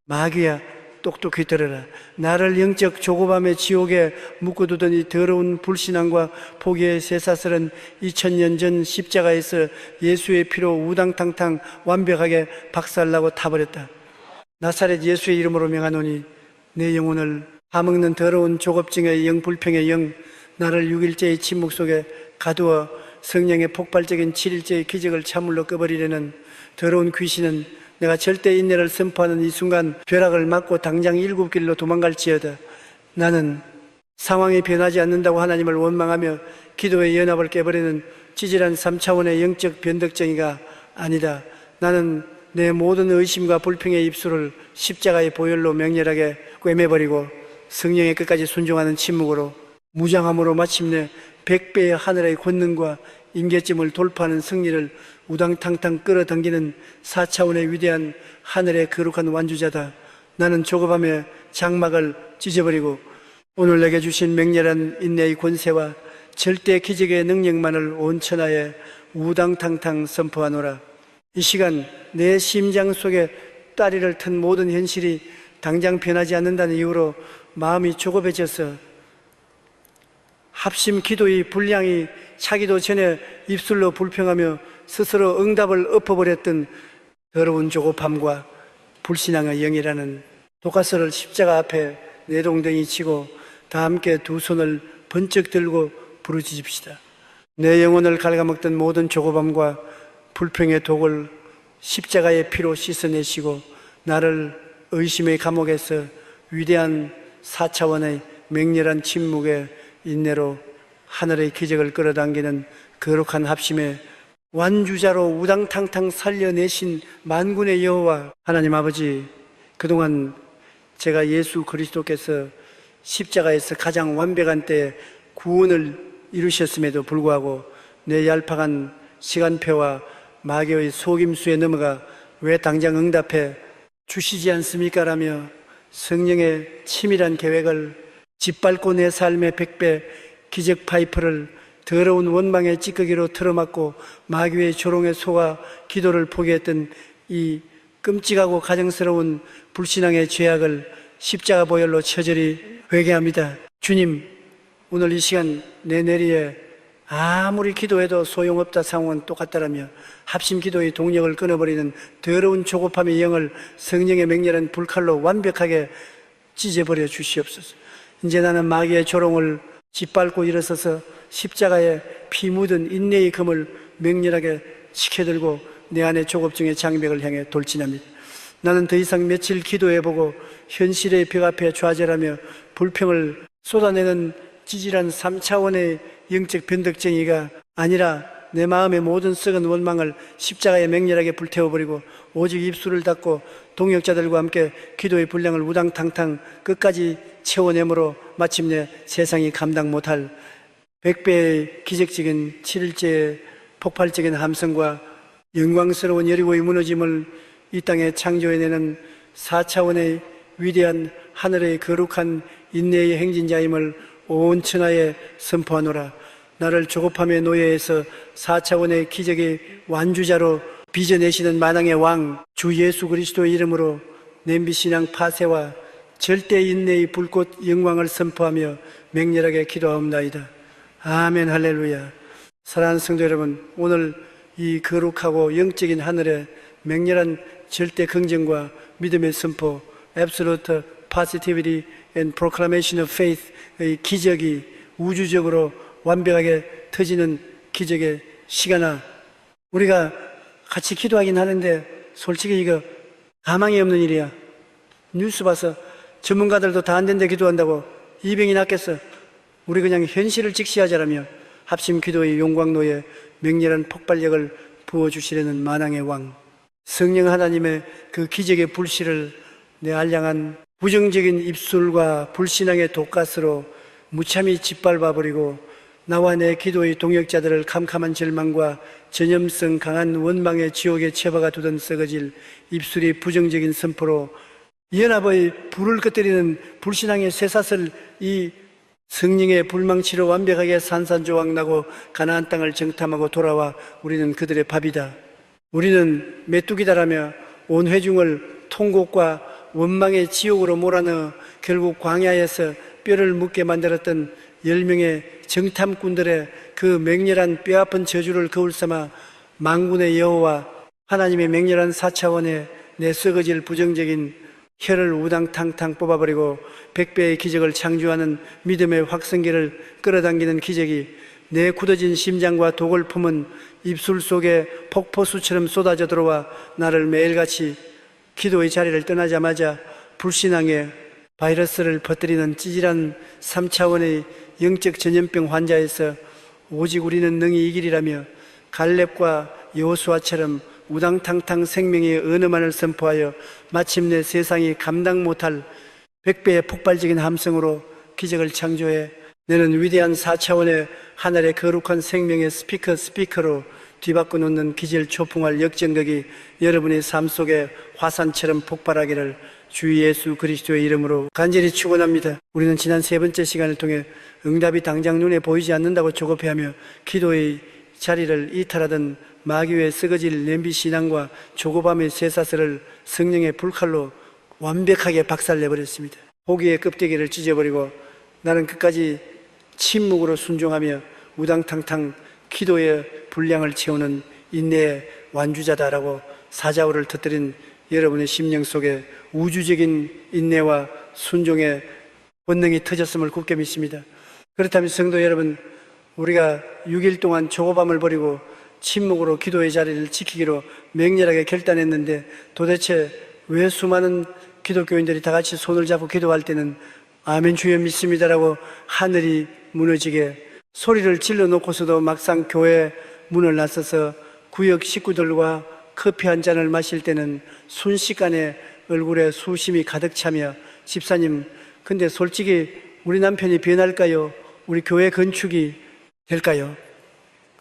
마귀야 똑똑히 들어라. 나를 영적 조급함의 지옥에 묶어두던 이 더러운 불신앙과 포기의 쇠사슬은 2000년 전 십자가에서 예수의 피로 우당탕탕 완벽하게 박살나고 타버렸다. 나사렛 예수의 이름으로 명하노니 내 영혼을 파먹는 더러운 조급증의 영, 불평의 영, 나를 6일째의 침묵 속에 가두어 성령의 폭발적인 7일째의 기적을 참물로 꺼버리려는 더러운 귀신은 내가 절대 인내를 선포하는 이 순간 벼락을 맞고 당장 7길로 도망갈지어다. 나는 상황이 변하지 않는다고 하나님을 원망하며 기도의 연합을 깨버리는 찌질한 3차원의 영적 변덕쟁이가 아니다. 나는 내 모든 의심과 불평의 입술을 십자가의 보혈로 맹렬하게 꿰매버리고 성령의 끝까지 순종하는 침묵으로 무장함으로 마침내 100배의 하늘의 권능과 임계점을 돌파하는 승리를 우당탕탕 끌어당기는 4차원의 위대한 하늘의 거룩한 완주자다. 나는 조급함의 장막을 찢어버리고 오늘 내게 주신 맹렬한 인내의 권세와 절대 기적의 능력만을 온 천하에 우당탕탕 선포하노라. 이 시간 내 심장 속에 따리를 튼 모든 현실이 당장 변하지 않는다는 이유로 마음이 조급해져서 합심 기도의 분량이 차기도 전에 입술로 불평하며 스스로 응답을 엎어버렸던 더러운 조급함과 불신앙의 영이라는 독가스를 십자가 앞에 내동댕이 치고 다 함께 두 손을 번쩍 들고 부르짖읍시다. 내 영혼을 갉아먹던 모든 조급함과 불평의 독을 십자가의 피로 씻어내시고 나를 의심의 감옥에서 위대한 4차원의 맹렬한 침묵의 인내로 하늘의 기적을 끌어당기는 거룩한 합심의 완주자로 우당탕탕 살려내신 만군의 여호와 하나님 아버지, 그동안 제가 예수 그리스도께서 십자가에서 가장 완벽한 때에 구원을 이루셨음에도 불구하고 내 얄팍한 시간표와 마귀의 속임수에 넘어가 왜 당장 응답해 주시지 않습니까? 라며 성령의 치밀한 계획을 짓밟고 내 삶의 100배 기적 파이프를 더러운 원망의 찌꺼기로 틀어막고 마귀의 조롱에 속아 기도를 포기했던 이 끔찍하고 가정스러운 불신앙의 죄악을 십자가 보혈로 처절히 회개합니다. 주님, 오늘 이 시간 내 내리에 아무리 기도해도 소용없다 상황은 똑같다라며 합심 기도의 동력을 끊어버리는 더러운 조급함의 영을 성령의 맹렬한 불칼로 완벽하게 찢어버려 주시옵소서. 이제 나는 마귀의 조롱을 짓밟고 일어서서 십자가에 피 묻은 인내의 금을 맹렬하게 지켜들고 내 안의 조급증의 장벽을 향해 돌진합니다. 나는 더 이상 며칠 기도해보고 현실의 벽 앞에 좌절하며 불평을 쏟아내는 찌질한 3차원의 영적 변덕쟁이가 아니라 내 마음의 모든 썩은 원망을 십자가에 맹렬하게 불태워버리고 오직 입술을 닫고 동역자들과 함께 기도의 분량을 우당탕탕 끝까지 채워내므로 마침내 세상이 감당 못할 100배의 기적적인 7일째의 폭발적인 함성과 영광스러운 여리고의 무너짐을 이 땅에 창조해내는 4차원의 위대한 하늘의 거룩한 인내의 행진자임을 온 천하에 선포하노라. 나를 조급함의 노예에서 4차원의 기적의 완주자로 빚어내시는 만왕의 왕 주 예수 그리스도의 이름으로 냄비신앙 파쇄와 절대 인내의 불꽃 영광을 선포하며 맹렬하게 기도하옵나이다. 아멘. 할렐루야. 사랑하는 성도 여러분, 오늘 이 거룩하고 영적인 하늘의 맹렬한 절대 긍정과 믿음의 선포, Absolute Positivity and Proclamation of Faith의 기적이 우주적으로 완벽하게 터지는 기적의 시간아, 우리가 같이 기도하긴 하는데 솔직히 이거 가망이 없는 일이야. 뉴스 봐서 전문가들도 다 안 된데 기도한다고 이병이 낫겠어. 우리 그냥 현실을 직시하자라며 합심 기도의 용광로에 맹렬한 폭발력을 부어주시려는 만왕의 왕 성령 하나님의 그 기적의 불씨를 내 알량한 부정적인 입술과 불신앙의 독가스로 무참히 짓밟아버리고 나와 내 기도의 동역자들을 캄캄한 절망과 전염성 강한 원망의 지옥에 처박아 두던 썩어질 입술이 부정적인 선포로 연합의 불을 꺼뜨리는 불신앙의 쇠사슬 이 성령의 불망치로 완벽하게 산산조각나고 가나안 땅을 정탐하고 돌아와 우리는 그들의 밥이다. 우리는 메뚜기다라며 온 회중을 통곡과 원망의 지옥으로 몰아넣어 결국 광야에서 뼈를 묻게 만들었던 10명의 정탐꾼들의 그 맹렬한 뼈아픈 저주를 거울 삼아 만군의 여호와 하나님의 맹렬한 4차원의 내 썩어질 부정적인 혀를 우당탕탕 뽑아버리고 100배의 기적을 창조하는 믿음의 확성기를 끌어당기는 기적이 내 굳어진 심장과 독을 품은 입술 속에 폭포수처럼 쏟아져 들어와 나를 매일같이 기도의 자리를 떠나자마자 불신앙의 바이러스를 퍼뜨리는 찌질한 3차원의 영적 전염병 환자에서 오직 우리는 능히 이기리라며 갈렙과 여호수아처럼 우당탕탕 생명의 은혜만을 선포하여 마침내 세상이 감당 못할 100배의 폭발적인 함성으로 기적을 창조해 너는 위대한 4차원의 하늘의 거룩한 생명의 스피커로 뒤바꿔 놓는 기질 초풍할 역전극이 여러분의 삶 속에 화산처럼 폭발하기를 주 예수 그리스도의 이름으로 간절히 축원합니다. 우리는 지난 3번째 시간을 통해 응답이 당장 눈에 보이지 않는다고 조급해하며 기도의 자리를 이탈하던 마귀의 썩어질 냄비 신앙과 조급함의 쇠사슬을 성령의 불칼로 완벽하게 박살내버렸습니다. 포기의 껍데기를 찢어버리고 나는 끝까지 침묵으로 순종하며 우당탕탕 기도의 분량을 채우는 인내의 완주자다라고 사자우를 터뜨린 여러분의 심령 속에 우주적인 인내와 순종의 본능이 터졌음을 굳게 믿습니다. 그렇다면 성도 여러분, 우리가 6일 동안 조급함을 버리고 침묵으로 기도의 자리를 지키기로 맹렬하게 결단했는데 도대체 왜 수많은 기독교인들이 다 같이 손을 잡고 기도할 때는 아멘 주여 믿습니다라고 하늘이 무너지게 소리를 질러 놓고서도 막상 교회 문을 나서서 구역 식구들과 커피 한 잔을 마실 때는 순식간에 얼굴에 수심이 가득 차며 집사님, 근데 솔직히 우리 남편이 변할까요? 우리 교회 건축이 될까요?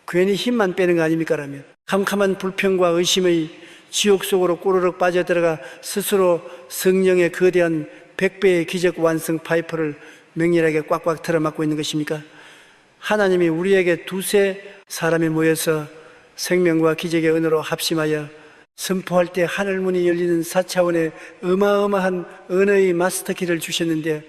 괜히 힘만 빼는 거 아닙니까? 라면 캄캄한 불평과 의심의 지옥 속으로 꼬르륵 빠져들어가 스스로 성령의 거대한 100배의 기적 완성 파이프를 맹렬하게 꽉꽉 틀어막고 있는 것입니까? 하나님이 우리에게 두세 사람이 모여서 생명과 기적의 은혜로 합심하여 선포할 때 하늘문이 열리는 4차원의 어마어마한 은혜의 마스터키를 주셨는데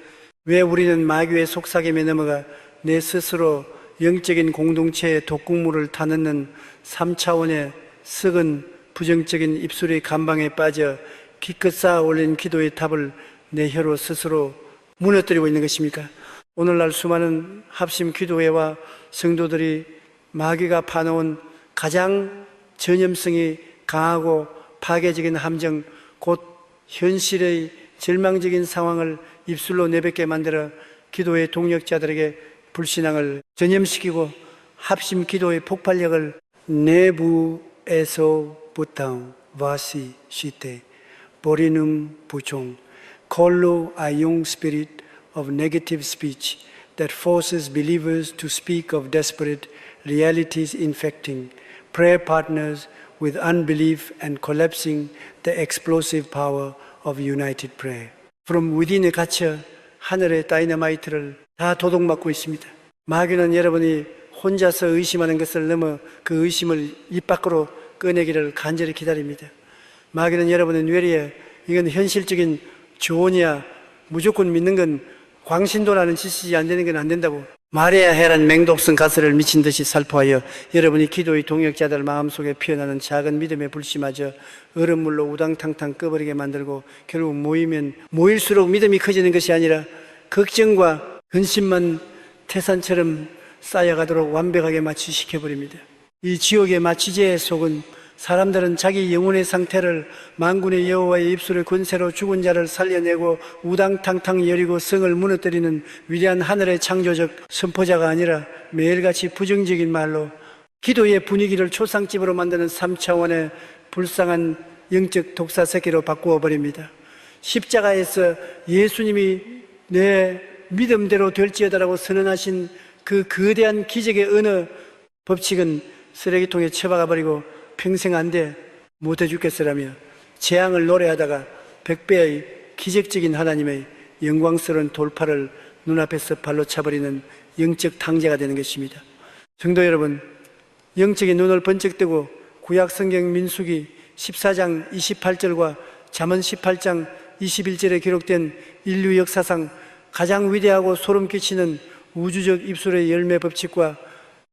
왜 우리는 마귀의 속삭임에 넘어가 내 스스로 영적인 공동체의 독극물을 타넣는 3차원의 썩은 부정적인 입술의 감방에 빠져 기껏 쌓아 올린 기도의 탑을 내 혀로 스스로 무너뜨리고 있는 것입니까? 오늘날 수많은 합심 기도회와 성도들이 마귀가 파놓은 가장 전염성이 강하고 파괴적인 함정, 곧 현실의 절망적인 상황을 입술로 내뱉게 만들어 기도의 동력자들에게 불신앙을 전염시키고 합심 기도의 폭발력을 내부에서부터 와시 시대 보리눔 부종 콜로 아용 spirit of negative speech that forces believers to speak of desperate realities infecting prayer partners with unbelief and collapsing the explosive power of united prayer. From within에 갇혀 하늘의 다이너마이트를 다 도둑맞고 있습니다. 마귀는 여러분이 혼자서 의심하는 것을 넘어 그 의심을 입 밖으로 꺼내기를 간절히 기다립니다. 마귀는 여러분의 뇌리에 이건 현실적인 조언이야, 무조건 믿는 건 광신도라는 짓이 안 되는 건 안 된다고 말해야 해란 맹독성 가스를 미친 듯이 살포하여 여러분이 기도의 동역자들 마음속에 피어나는 작은 믿음의 불씨마저 얼음물로 우당탕탕 꺼버리게 만들고 결국 모이면 모일수록 믿음이 커지는 것이 아니라 걱정과 근심만 태산처럼 쌓여가도록 완벽하게 마취시켜버립니다. 이 지옥의 마취제에 속은 사람들은 자기 영혼의 상태를 만군의 여호와의 입술의 권세로 죽은 자를 살려내고 우당탕탕 여리고 성을 무너뜨리는 위대한 하늘의 창조적 선포자가 아니라 매일같이 부정적인 말로 기도의 분위기를 초상집으로 만드는 3차원의 불쌍한 영적 독사 새끼로 바꾸어 버립니다. 십자가에서 예수님이 내 믿음대로 될지어다라고 선언하신 그 거대한 기적의 어느 법칙은 쓰레기통에 처박아 버리고 평생 안 돼 못해 죽겠으라며 재앙을 노래하다가 100배의 기적적인 하나님의 영광스러운 돌파를 눈앞에서 발로 차버리는 영적 탕자가 되는 것입니다. 성도 여러분, 영적인 눈을 번쩍 뜨고 구약 성경 민수기 14장 28절과 잠언 18장 21절에 기록된 인류 역사상 가장 위대하고 소름 끼치는 우주적 입술의 열매 법칙과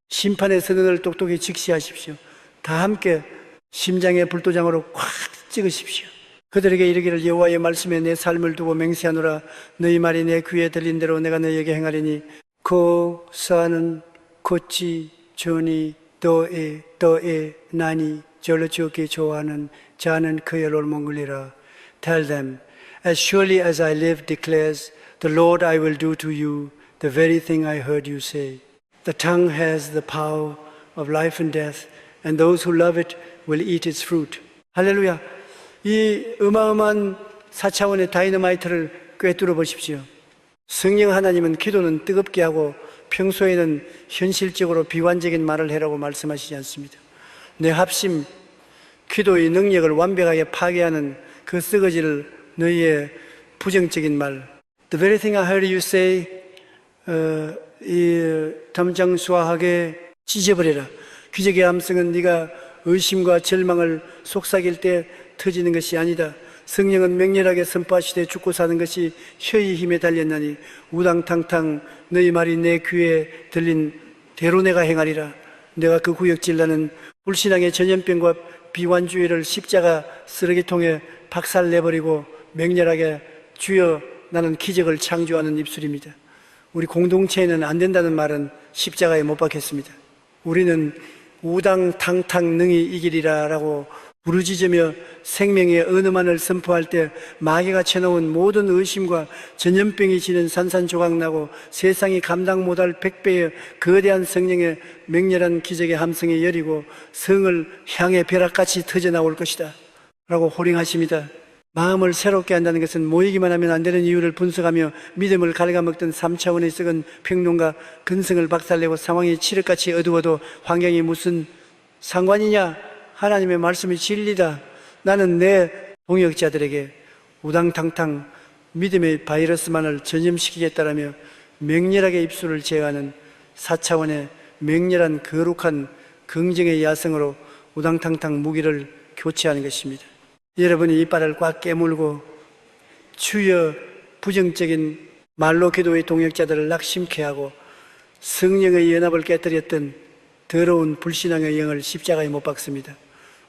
심판의 선언을 똑똑히 직시하십시오. 다 함께 심장의 불도장으로 꽉 찍으십시오. 그들에게 이르기를 여호와의 말씀에 내 삶을 두고 맹세하노라. 너희 말이 내 귀에 들린 대로 내가 너희에게 행하리니 그 사는 곧지 전이 더에 나니 절로 지었기 좋아하는 자는 그의 올몽글리라. Tell them, as surely as I live declares the Lord, I will do to you the very thing I heard you say. The tongue has the power of life and death, and those who love it will eat its fruit. 할렐루야. 이 어마어마한 4차원의 다이너마이트를 꿰뚫어 보십시오. 성령 하나님은 기도는 뜨겁게 하고 평소에는 현실적으로 비관적인 말을 해라고 말씀하시지 않습니다. 내 합심, 기도의 능력을 완벽하게 파괴하는 그 썩어질 너희의 부정적인 말. The very thing I heard you say, 이 담장수화하게 찢어버려라. 기적의 함성은 네가 의심과 절망을 속삭일 때 터지는 것이 아니다. 성령은 맹렬하게 선포하시되 죽고 사는 것이 혀의 힘에 달렸나니 우당탕탕 너희 말이 내 귀에 들린 대로 내가 행하리라. 내가 그 구역질 나는 불신앙의 전염병과 비관주의를 십자가 쓰레기통에 박살내버리고 맹렬하게 주여 나는 기적을 창조하는 입술입니다. 우리 공동체에는 안 된다는 말은 십자가에 못 박혔습니다. 우리는 우당탕탕 능히 이기리라 라고 부르짖으며 생명의 언어만을 선포할 때 마귀가 쳐놓은 모든 의심과 전염병이 지는 산산조각 나고 세상이 감당 못할 100배의 거대한 성령의 맹렬한 기적의 함성이 열리고 성을 향해 벼락같이 터져나올 것이다 라고 호령하십니다. 마음을 새롭게 한다는 것은 모이기만 하면 안 되는 이유를 분석하며 믿음을 갉아먹던 3차원의 썩은 평론가 근성을 박살내고 상황이 칠흑같이 어두워도 환경이 무슨 상관이냐? 하나님의 말씀이 진리다. 나는 내 동역자들에게 우당탕탕 믿음의 바이러스만을 전염시키겠다라며 맹렬하게 입술을 제어하는 4차원의 맹렬한 거룩한 긍정의 야성으로 우당탕탕 무기를 교체하는 것입니다. 여러분이 이빨을 꽉 깨물고 주여 부정적인 말로 기도의 동역자들을 낙심케 하고 성령의 연합을 깨뜨렸던 더러운 불신앙의 영을 십자가에 못 박습니다.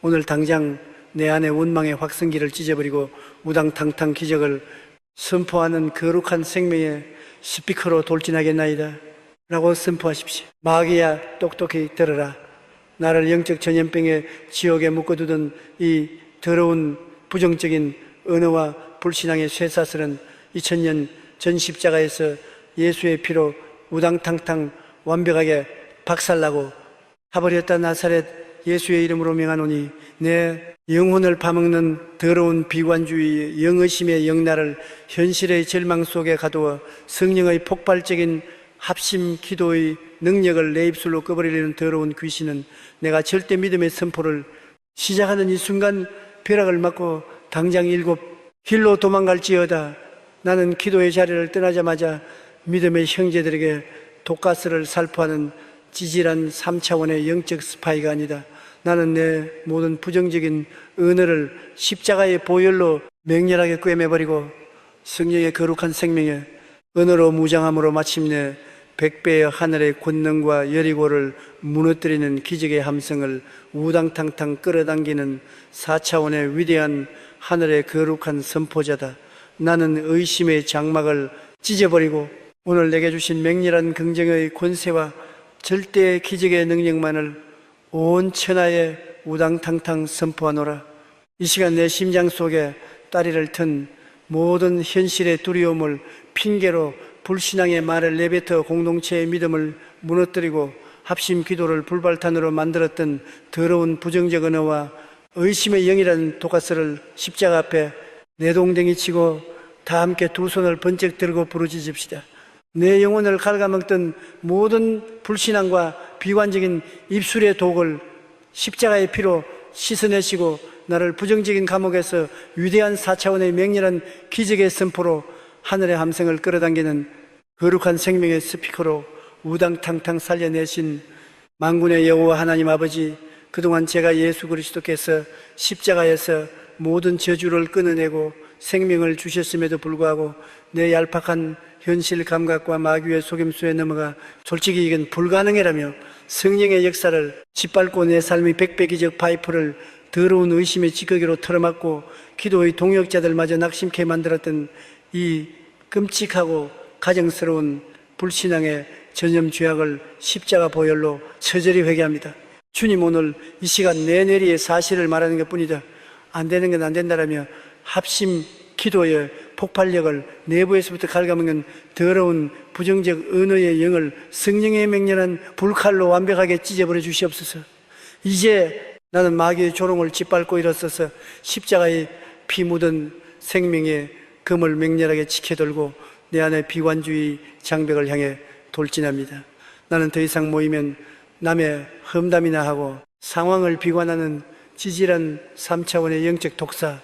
오늘 당장 내 안에 원망의 확성기를 찢어버리고 우당탕탕 기적을 선포하는 거룩한 생명의 스피커로 돌진하겠나이다 라고 선포하십시오. 마귀야 똑똑히 들어라. 나를 영적 전염병의 지옥에 묶어두던 이 더러운 부정적인 언어와 불신앙의 쇠사슬은 2000년 전 십자가에서 예수의 피로 우당탕탕 완벽하게 박살나고 타버렸다. 나사렛 예수의 이름으로 명하노니 내 영혼을 파먹는 더러운 비관주의 영의심의 영날을 현실의 절망 속에 가두어 성령의 폭발적인 합심 기도의 능력을 내 입술로 꺼버리려는 더러운 귀신은 내가 절대 믿음의 선포를 시작하는 이 순간 벼락을 맞고 당장 7 길로 도망갈지어다. 나는 기도의 자리를 떠나자마자 믿음의 형제들에게 독가스를 살포하는 찌질한 3차원의 영적 스파이가 아니다. 나는 내 모든 부정적인 언어를 십자가의 보혈로 맹렬하게 꿰매버리고 성령의 거룩한 생명의 언어로 무장함으로 마침내 100배의 하늘의 권능과 여리고를 무너뜨리는 기적의 함성을 우당탕탕 끌어당기는 4차원의 위대한 하늘의 거룩한 선포자다. 나는 의심의 장막을 찢어버리고 오늘 내게 주신 맹렬한 긍정의 권세와 절대 기적의 능력만을 온 천하에 우당탕탕 선포하노라. 이 시간 내 심장 속에 다리를 튼 모든 현실의 두려움을 핑계로 불신앙의 말을 내뱉어 공동체의 믿음을 무너뜨리고 합심 기도를 불발탄으로 만들었던 더러운 부정적 언어와 의심의 영이라는 독가스를 십자가 앞에 내동댕이 치고 다 함께 두 손을 번쩍 들고 부르짖읍시다. 내 영혼을 갉아먹던 모든 불신앙과 비관적인 입술의 독을 십자가의 피로 씻어내시고 나를 부정적인 감옥에서 위대한 4차원의 맹렬한 기적의 선포로 하늘의 함성을 끌어당기는 거룩한 생명의 스피커로 우당탕탕 살려내신 만군의 여호와 하나님 아버지, 그동안 제가 예수 그리스도께서 십자가에서 모든 저주를 끊어내고 생명을 주셨음에도 불구하고 내 얄팍한 현실 감각과 마귀의 속임수에 넘어가 솔직히 이건 불가능이라며 성령의 역사를 짓밟고 내 삶의 백배기적 파이프를 더러운 의심의 찌꺼기로 털어맞고 기도의 동역자들마저 낙심케 만들었던 이 끔찍하고 가정스러운 불신앙의 전염 죄악을 십자가 보혈로 처절히 회개합니다. 주님, 오늘 이 시간 내 뇌리의 사실을 말하는 것뿐이다. 안 되는 건 안 된다라며 합심 기도의 폭발력을 내부에서부터 갉아먹는 더러운 부정적 언어의 영을 성령의 맹렬한 불칼로 완벽하게 찢어버려 주시옵소서. 이제 나는 마귀의 조롱을 짓밟고 일어서서 십자가의 피 묻은 생명의 금을 맹렬하게 지켜들고 내 안에 비관주의 장벽을 향해 돌진합니다. 나는 더 이상 모이면 남의 험담이나 하고 상황을 비관하는 지질한 3차원의 영적 독사,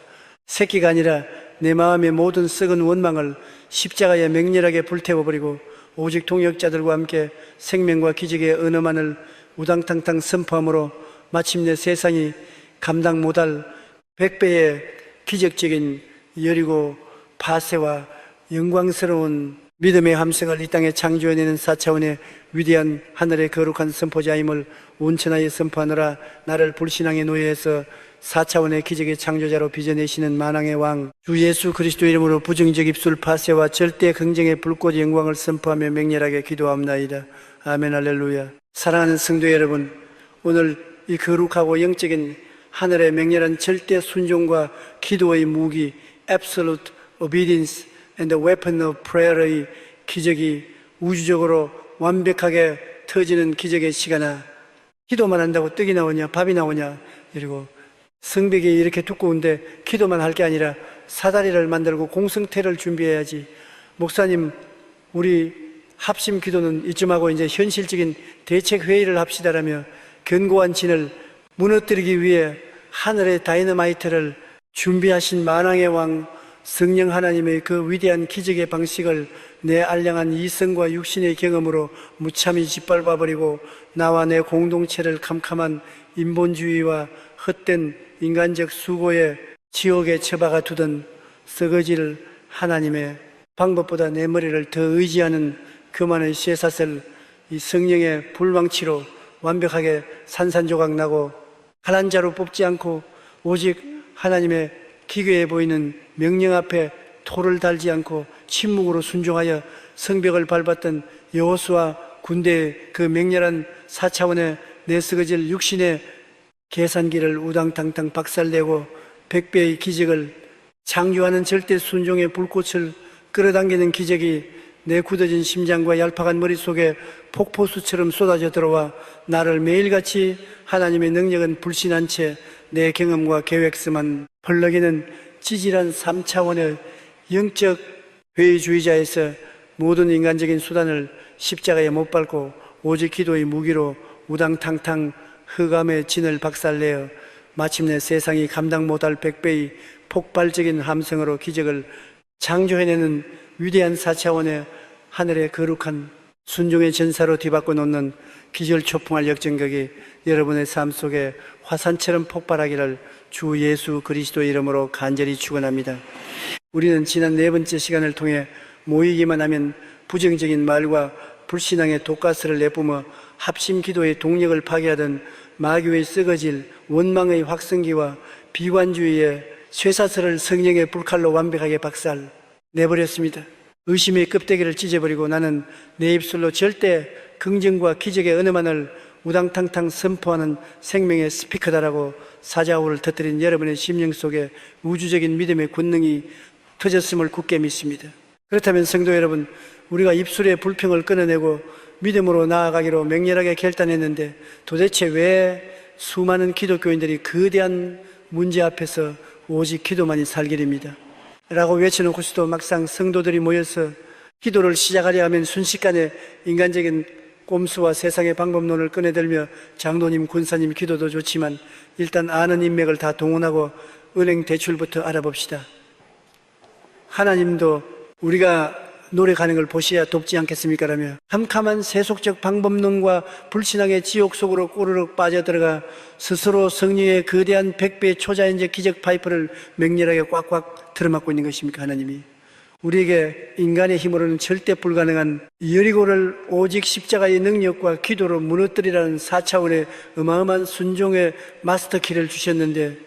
새끼가 아니라 내 마음의 모든 썩은 원망을 십자가에 맹렬하게 불태워버리고 오직 동역자들과 함께 생명과 기적의 언어만을 우당탕탕 선포함으로 마침내 세상이 감당 못할 100배의 기적적인 여리고 파쇄와 영광스러운 믿음의 함성을 이 땅에 창조해내는 4차원의 위대한 하늘의 거룩한 선포자임을 온천하에 선포하느라 나를 불신앙의 노예에서 4차원의 기적의 창조자로 빚어내시는 만왕의 왕 주 예수 그리스도 이름으로 부정적 입술 파쇄와 절대 긍정의 불꽃 영광을 선포하며 맹렬하게 기도합나이다. 아멘. 할렐루야. 사랑하는 성도 여러분, 오늘 이 거룩하고 영적인 하늘의 맹렬한 절대 순종과 기도의 무기 Absolute Obedience and the Weapon of Prayer의 기적이 우주적으로 완벽하게 터지는 기적의 시간아, 기도만 한다고 떡이 나오냐 밥이 나오냐, 그리고 성벽이 이렇게 두꺼운데 기도만 할 게 아니라 사다리를 만들고 공성태를 준비해야지. 목사님, 우리 합심 기도는 이쯤 하고 이제 현실적인 대책 회의를 합시다라며 견고한 진을 무너뜨리기 위해 하늘의 다이너마이트를 준비하신 만왕의 왕 성령 하나님의 그 위대한 기적의 방식을 내 알량한 이성과 육신의 경험으로 무참히 짓밟아버리고 나와 내 공동체를 캄캄한 인본주의와 헛된 인간적 수고에 지옥에 처박아 두던 썩어질 하나님의 방법보다 내 머리를 더 의지하는 그만의 쇠사슬, 이 성령의 불망치로 완벽하게 산산조각 나고 가난 자로 뽑지 않고 오직 하나님의 기괴해 보이는 명령 앞에 토를 달지 않고 침묵으로 순종하여 성벽을 밟았던 여호수아 군대의 그 맹렬한 4차원의 내쓰러질 육신의 계산기를 우당탕탕 박살내고 100배의 기적을 창조하는 절대 순종의 불꽃을 끌어당기는 기적이 내 굳어진 심장과 얄팍한 머릿속에 폭포수처럼 쏟아져 들어와 나를 매일같이 하나님의 능력은 불신한 채 내 경험과 계획서만 펄럭이는 찌질한 3차원의 영적 회의주의자에서 모든 인간적인 수단을 십자가에 못 밟고 오직 기도의 무기로 우당탕탕 흑암의 진을 박살내어 마침내 세상이 감당 못할 100배의 폭발적인 함성으로 기적을 창조해내는 위대한 4차원의 하늘의 거룩한 순종의 전사로 뒤바꿔 놓는 기절초풍할 역전극이 여러분의 삶 속에 화산처럼 폭발하기를 주 예수 그리스도 이름으로 간절히 축원합니다. 우리는 지난 4번째 시간을 통해 모이기만 하면 부정적인 말과 불신앙의 독가스를 내뿜어 합심 기도의 동력을 파괴하던 마귀의 썩어질 원망의 확성기와 비관주의의 쇠사슬을 성령의 불칼로 완벽하게 박살 내버렸습니다. 의심의 껍데기를 찢어버리고 나는 내 입술로 절대 긍정과 기적의 언어만을 우당탕탕 선포하는 생명의 스피커다라고 사자우를 터뜨린 여러분의 심령 속에 우주적인 믿음의 권능이 터졌음을 굳게 믿습니다. 그렇다면 성도 여러분, 우리가 입술의 불평을 끊어내고 믿음으로 나아가기로 맹렬하게 결단했는데 도대체 왜 수많은 기독교인들이 거대한 문제 앞에서 오직 기도만이 살길입니다 라고 외쳐놓고서도 막상 성도들이 모여서 기도를 시작하려 하면 순식간에 인간적인 꼼수와 세상의 방법론을 꺼내들며 장로님, 군사님 기도도 좋지만 일단 아는 인맥을 다 동원하고 은행 대출부터 알아봅시다. 하나님도 우리가 노력하는 걸 보셔야 돕지 않겠습니까? 라며 캄캄한 세속적 방법론과 불신앙의 지옥 속으로 꼬르륵 빠져들어가 스스로 성령의 거대한 100배의 초자연적 기적 파이프를 맹렬하게 꽉꽉 들어맞고 있는 것입니까? 하나님이 우리에게 인간의 힘으로는 절대 불가능한 여리고를 오직 십자가의 능력과 기도로 무너뜨리라는 4차원의 어마어마한 순종의 마스터키를 주셨는데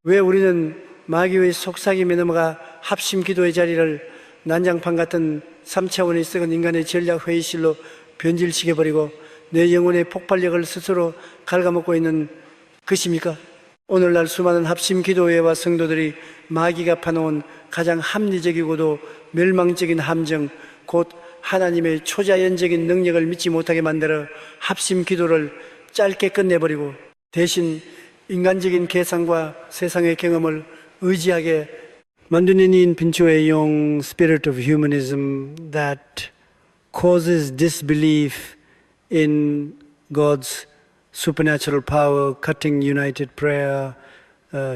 왜 우리는 마귀의 속삭임에 넘어가 합심 기도의 자리를 난장판 같은 3차원의 썩은 인간의 전략 회의실로 변질시켜버리고 내 영혼의 폭발력을 스스로 갉아먹고 있는 것입니까? 오늘날 수많은 합심 기도회와 성도들이 마귀가 파놓은 가장 합리적이고도 멸망적인 함정, 곧 하나님의 초자연적인 능력을 믿지 못하게 만들어 합심 기도를 짧게 끝내버리고 대신 인간적인 계산과 세상의 경험을 의지하게 만두니닌 빈초의 용 Spirit of Humanism that causes disbelief in God's supernatural power, cutting united prayer,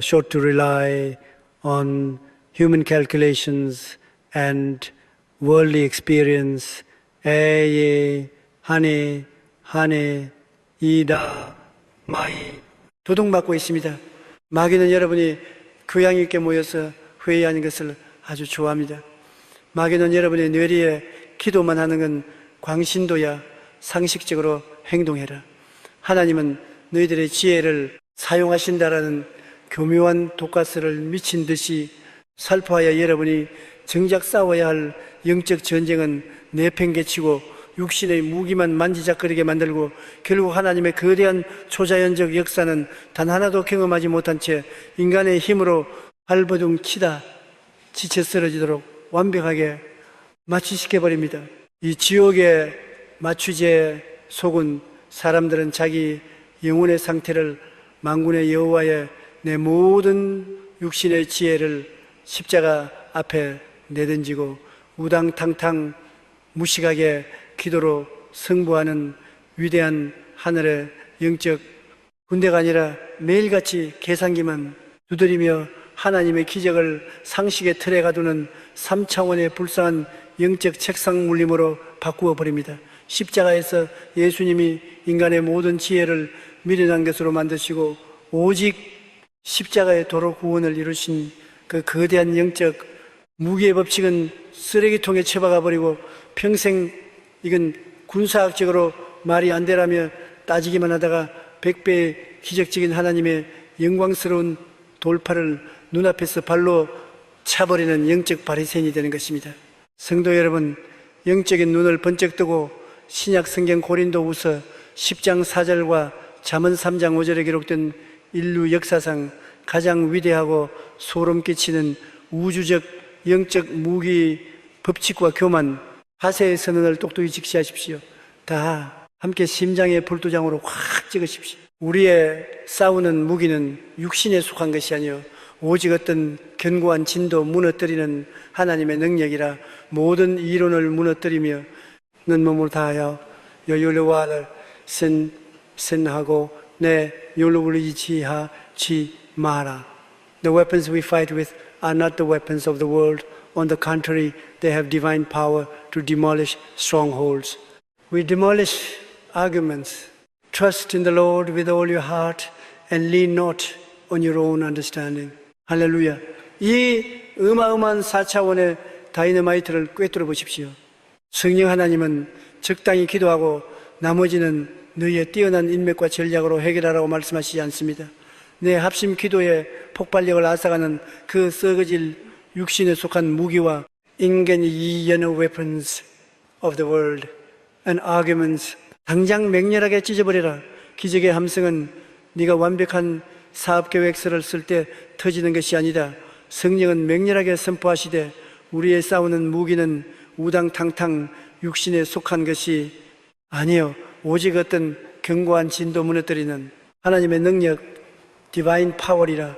short to rely on human calculations and worldly experience. 에예, 하네, 하네, 이다, 마이. 도둑맞고 있습니다. 마귀는 여러분이 교양 있게 모여서 회의하는 것을 아주 좋아합니다. 마귀는 여러분의 뇌리에 기도만 하는 건 광신도야, 상식적으로 행동해라. 하나님은 너희들의 지혜를 사용하신다라는 교묘한 독가스를 미친 듯이 살포하여 여러분이 정작 싸워야 할 영적 전쟁은 내팽개치고 육신의 무기만 만지작거리게 만들고 결국 하나님의 거대한 초자연적 역사는 단 하나도 경험하지 못한 채 인간의 힘으로 발버둥 치다 지쳐 쓰러지도록 완벽하게 마취시켜버립니다. 이 지옥의 마취제에 속은 사람들은 자기 영혼의 상태를 만군의 여호와의 내 모든 육신의 지혜를 십자가 앞에 내던지고 우당탕탕 무식하게 기도로 승부하는 위대한 하늘의 영적 군대가 아니라 매일같이 계산기만 두드리며 하나님의 기적을 상식의 틀에 가두는 3차원의 불쌍한 영적 책상 물림으로 바꾸어 버립니다. 십자가에서 예수님이 인간의 모든 지혜를 미련한 것으로 만드시고 오직 십자가의 도로 구원을 이루신 그 거대한 영적 무기의 법칙은 쓰레기통에 처박아 버리고 평생 이건 군사학적으로 말이 안 되라며 따지기만 하다가 100배의 기적적인 하나님의 영광스러운 돌파를 눈앞에서 발로 차버리는 영적 바리새인이 되는 것입니다. 성도 여러분, 영적인 눈을 번쩍 뜨고 신약 성경 고린도후서 10장 4절과 잠언 3장 5절에 기록된 인류 역사상 가장 위대하고 소름 끼치는 우주적 영적 무기 법칙과 교만 하세의 선언을 똑똑히 직시하십시오. 다 함께 심장의 불도장으로 확 찍으십시오. 우리의 싸우는 무기는 육신에 속한 것이 아니요 오직 어떤 견고한 진도 무너뜨리는 하나님의 능력이라 모든 이론을 무너뜨리며 는 몸을 다하여 여율로와를 선하고 내 율로를 이치하지 마라. The weapons we fight with are not the weapons of the world. On the contrary, they have divine power to demolish strongholds. We demolish arguments. Trust in the Lord with all your heart and lean not on your own understanding. 할렐루야. 이 어마어마한 4차원의 다이너마이트를 꿰뚫어 보십시오. 성령 하나님은 적당히 기도하고 나머지는 너희의 뛰어난 인맥과 전략으로 해결하라고 말씀하시지 않습니다. 내 합심 기도의 폭발력을 앗아가는 그 썩어질 육신에 속한 무기와 인간의 이연의 weapons of the world and arguments 당장 맹렬하게 찢어버려라. 기적의 함성은 네가 완벽한 사업계획서를 쓸 때 터지는 것이 아니다. 성령은 맹렬하게 선포하시되 우리의 싸우는 무기는 우당탕탕 육신에 속한 것이 아니요 오직 어떤 견고한 진도 무너뜨리는 하나님의 능력 디바인 파워리라.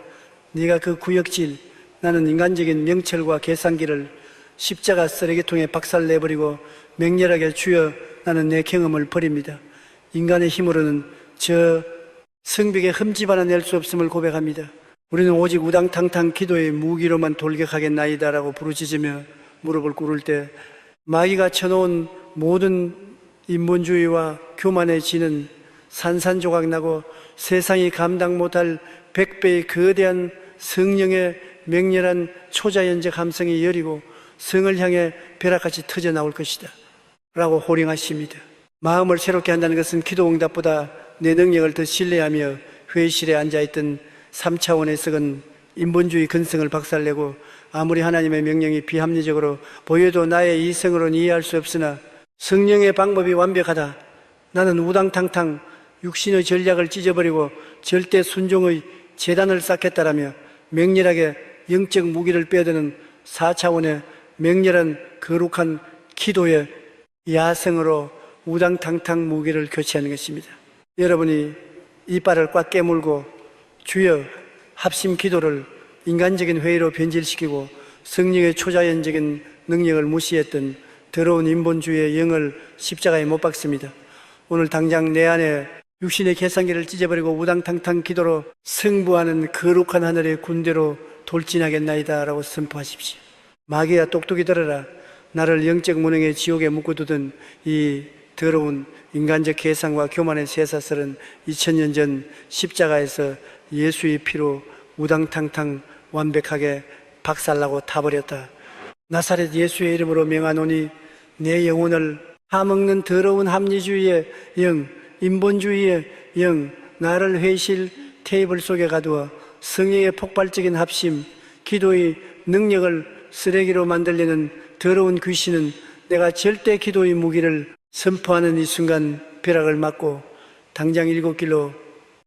네가 그 구역질 나는 인간적인 명철과 계산기를 십자가 쓰레기통에 박살내버리고 맹렬하게 주여 나는 내 경험을 버립니다. 인간의 힘으로는 저 성벽에 흠집 하나 낼 수 없음을 고백합니다. 우리는 오직 우당탕탕 기도의 무기로만 돌격하겠나이다라고 부르짖으며 무릎을 꿇을 때 마귀가 쳐놓은 모든 인본주의와 교만의 진은 산산조각나고 세상이 감당 못할 100배의 거대한 성령의 맹렬한 초자연적 함성이 여리고 성을 향해 벼락같이 터져 나올 것이다 라고 호령하십니다. 마음을 새롭게 한다는 것은 기도 응답보다 내 능력을 더 신뢰하며 회의실에 앉아있던 3차원의 썩은 인본주의 근성을 박살내고 아무리 하나님의 명령이 비합리적으로 보여도 나의 이성으로는 이해할 수 없으나 성령의 방법이 완벽하다. 나는 우당탕탕 육신의 전략을 찢어버리고 절대 순종의 재단을 쌓겠다라며 맹렬하게 영적 무기를 빼드는 4차원의 맹렬한 거룩한 기도의 야성으로 우당탕탕 무기를 교체하는 것입니다. 여러분이 이빨을 꽉 깨물고 주여 합심 기도를 인간적인 회의로 변질시키고 성령의 초자연적인 능력을 무시했던 더러운 인본주의의 영을 십자가에 못 박습니다. 오늘 당장 내 안에 육신의 계산기를 찢어버리고 우당탕탕 기도로 승부하는 거룩한 하늘의 군대로 돌진하겠나이다 라고 선포하십시오. 마귀야 똑똑히 들어라. 나를 영적 무능의 지옥에 묶어두던 이 더러운 인간적 계산과 교만의 쇠사슬은 2000년 전 십자가에서 예수의 피로 우당탕탕 완벽하게 박살나고 타버렸다. 나사렛 예수의 이름으로 명하노니 내 영혼을 파먹는 더러운 합리주의의 영, 인본주의의 영, 나를 회실 테이블 속에 가두어 성령의 폭발적인 합심, 기도의 능력을 쓰레기로 만들려는 더러운 귀신은 내가 절대 기도의 무기를 선포하는 이 순간 벼락을 맞고 당장 7길로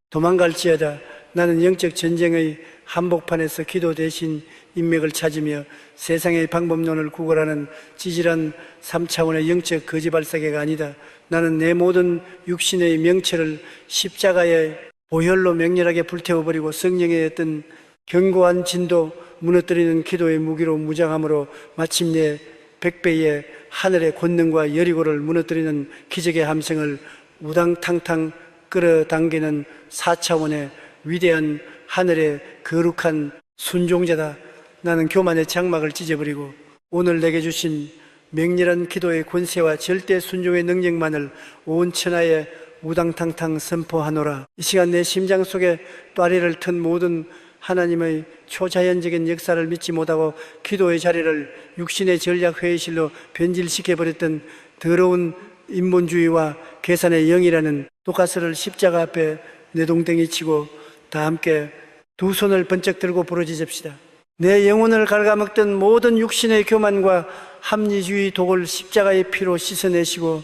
도망갈지어다. 나는 영적 전쟁의 한복판에서 기도 대신 인맥을 찾으며 세상의 방법론을 구걸하는 찌질한 3차원의 영적 거지발사계가 아니다. 나는 내 모든 육신의 명체를 십자가의 보혈로 맹렬하게 불태워버리고 성령의 어떤 견고한 진도 무너뜨리는 기도의 무기로 무장함으로 마침내 100배의 하늘의 권능과 여리고를 무너뜨리는 기적의 함성을 우당탕탕 끌어당기는 4차원의 위대한 하늘의 거룩한 순종자다. 나는 교만의 장막을 찢어버리고 오늘 내게 주신 맹렬한 기도의 권세와 절대 순종의 능력만을 온 천하에 우당탕탕 선포하노라. 이 시간 내 심장 속에 또아리를 튼 모든 하나님의 초자연적인 역사를 믿지 못하고 기도의 자리를 육신의 전략 회의실로 변질시켜버렸던 더러운 인본주의와 계산의 영이라는 독가스를 십자가 앞에 내동댕이 치고 다 함께 두 손을 번쩍 들고 부르짖읍시다. 내 영혼을 갉아먹던 모든 육신의 교만과 합리주의 독을 십자가의 피로 씻어내시고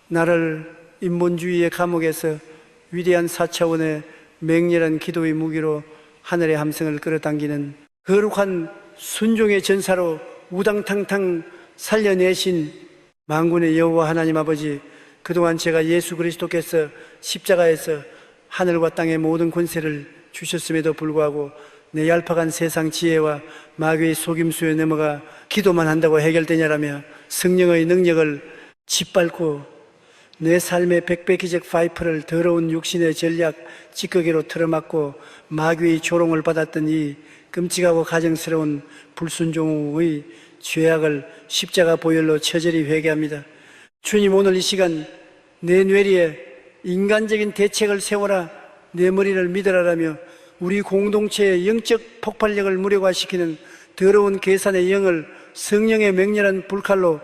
나를 인본주의의 감옥에서 위대한 4차원의 맹렬한 기도의 무기로 하늘의 함성을 끌어당기는 거룩한 순종의 전사로 우당탕탕 살려내신 만군의 여호와 하나님 아버지, 그동안 제가 예수 그리스도께서 십자가에서 하늘과 땅의 모든 권세를 주셨음에도 불구하고 내 얄팍한 세상 지혜와 마귀의 속임수에 넘어가 기도만 한다고 해결되냐라며 성령의 능력을 짓밟고 내 삶의 100배 기적 파이프를 더러운 육신의 전략 찌꺼기로 틀어막고 마귀의 조롱을 받았던 이 끔찍하고 가정스러운 불순종의 죄악을 십자가 보혈로 처절히 회개합니다. 주님, 오늘 이 시간 내 뇌리에 인간적인 대책을 세워라, 내 머리를 믿으라라며 우리 공동체의 영적 폭발력을 무력화시키는 더러운 계산의 영을 성령의 맹렬한 불칼로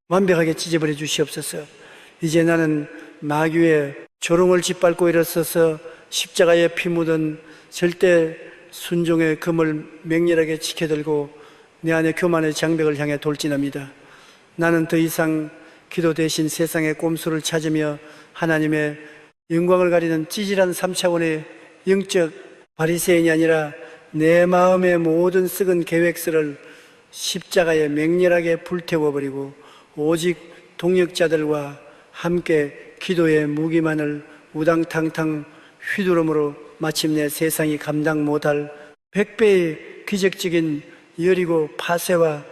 완벽하게 찢어버려 주시옵소서. 이제 나는 마귀의 조롱을 짓밟고 일어서서 십자가에 피 묻은 절대 순종의 금을 맹렬하게 지켜들고 내 안에 교만의 장벽을 향해 돌진합니다. 나는 더 이상 기도 대신 세상의 꼼수를 찾으며 하나님의 영광을 가리는 찌질한 3차원의 영적 바리새인이 아니라 내 마음의 모든 썩은 계획서를 십자가에 맹렬하게 불태워버리고 오직 동역자들과 함께 기도의 무기만을 우당탕탕 휘두름으로 마침내 세상이 감당 못할 100배의 기적적인 여리고 파쇄와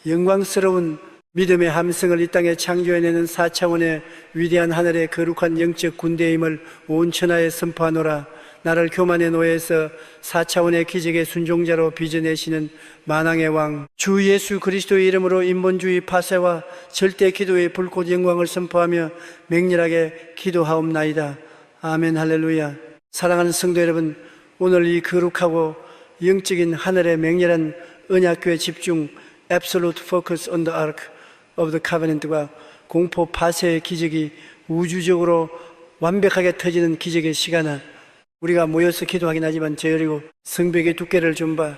영광스러운 믿음의 함성을 이 땅에 창조해내는 4차원의 위대한 하늘의 거룩한 영적 군대임을 온 천하에 선포하노라. 나를 교만의 노예에서 4차원의 기적의 순종자로 빚어내시는 만왕의 왕 주 예수 그리스도의 이름으로 인본주의 파쇄와 절대 기도의 불꽃 영광을 선포하며 맹렬하게 기도하옵나이다. 아멘. 할렐루야. 사랑하는 성도 여러분, 오늘 이 거룩하고 영적인 하늘의 맹렬한 언약교회 집중 Absolute Focus on the Ark of the Covenant과 공포 파쇄의 기적이 우주적으로 완벽하게 터지는 기적의 시간을 우리가 모여서 기도하긴 하지만 저여리고 성벽의 두께를 좀 봐.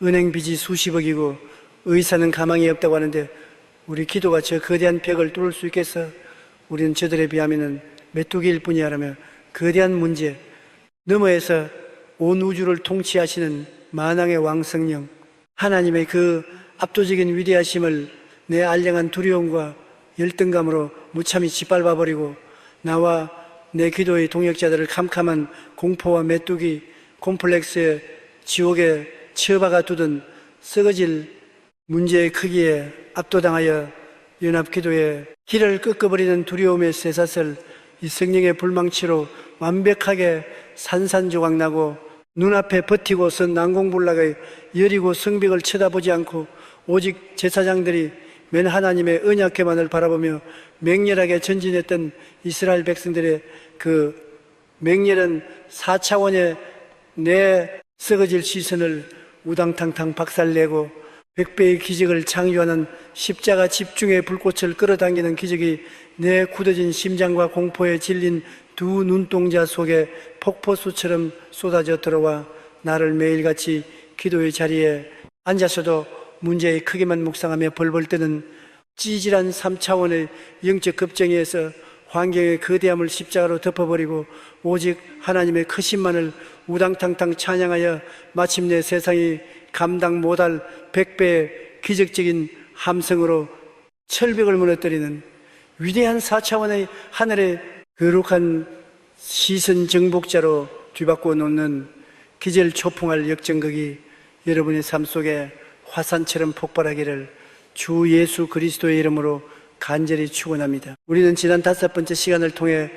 은행 빚이 수십억이고 의사는 가망이 없다고 하는데 우리 기도가 저 거대한 벽을 뚫을 수 있겠어? 우리는 저들에 비하면 메뚜기일 뿐이야라며 거대한 문제 너머에서 온 우주를 통치하시는 만왕의 왕 성령 하나님의 그 압도적인 위대하심을 내 알량한 두려움과 열등감으로 무참히 짓밟아버리고 나와 내 기도의 동역자들을 캄캄한 공포와 메뚜기, 콤플렉스의 지옥에 처박아 두던 썩어질 문제의 크기에 압도당하여 연합기도의 길을 꺾어버리는 두려움의 쇠사슬, 이 성령의 불망치로 완벽하게 산산조각나고 눈앞에 버티고 선 난공불락의 여리고 성벽을 쳐다보지 않고 오직 제사장들이 맨 하나님의 언약궤만을 바라보며 맹렬하게 전진했던 이스라엘 백성들의 그 맹렬한 4차원의 내 썩어질 시선을 우당탕탕 박살내고 100배의 기적을 창조하는 십자가 집중의 불꽃을 끌어당기는 기적이 내 굳어진 심장과 공포에 질린 두 눈동자 속에 폭포수처럼 쏟아져 들어와 나를 매일같이 기도의 자리에 앉아서도 문제의 크기만 묵상하며 벌벌 뜨는 찌질한 3차원의 영적 급정에서 환경의 거대함을 십자가로 덮어버리고 오직 하나님의 크심만을 우당탕탕 찬양하여 마침내 세상이 감당 못할 100배의 기적적인 함성으로 철벽을 무너뜨리는 위대한 4차원의 하늘의 거룩한 시선 정복자로 뒤바꿔 놓는 기절 초풍할 역전극이 여러분의 삶 속에 화산처럼 폭발하기를 주 예수 그리스도의 이름으로 간절히 축원합니다. 우리는 지난 5번째 시간을 통해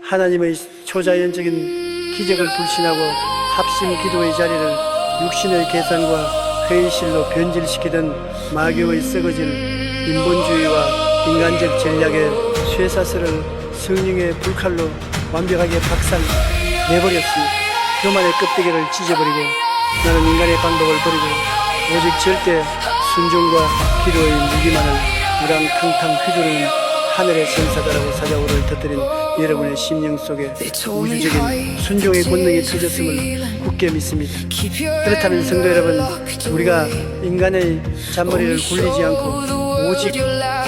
하나님의 초자연적인 기적을 불신하고 합심 기도의 자리를 육신의 계산과 회의실로 변질시키던 마귀의 썩어질 인본주의와 인간적 전략의 쇠사슬을 성령의 불칼로 완벽하게 박살내버렸습니다. 교만의 껍데기를 찢어버리고 나는 인간의 방법을 버리고 오직 절대 순종과 기도의 무기만을 우랑탕탕 휘두르는 하늘의 성사다라고 사자고를 터뜨린 여러분의 심령 속에 우주적인 순종의 권능이 터졌음을 굳게 믿습니다. 그렇다면 성도 여러분, 우리가 인간의 잔머리를 굴리지 않고 오직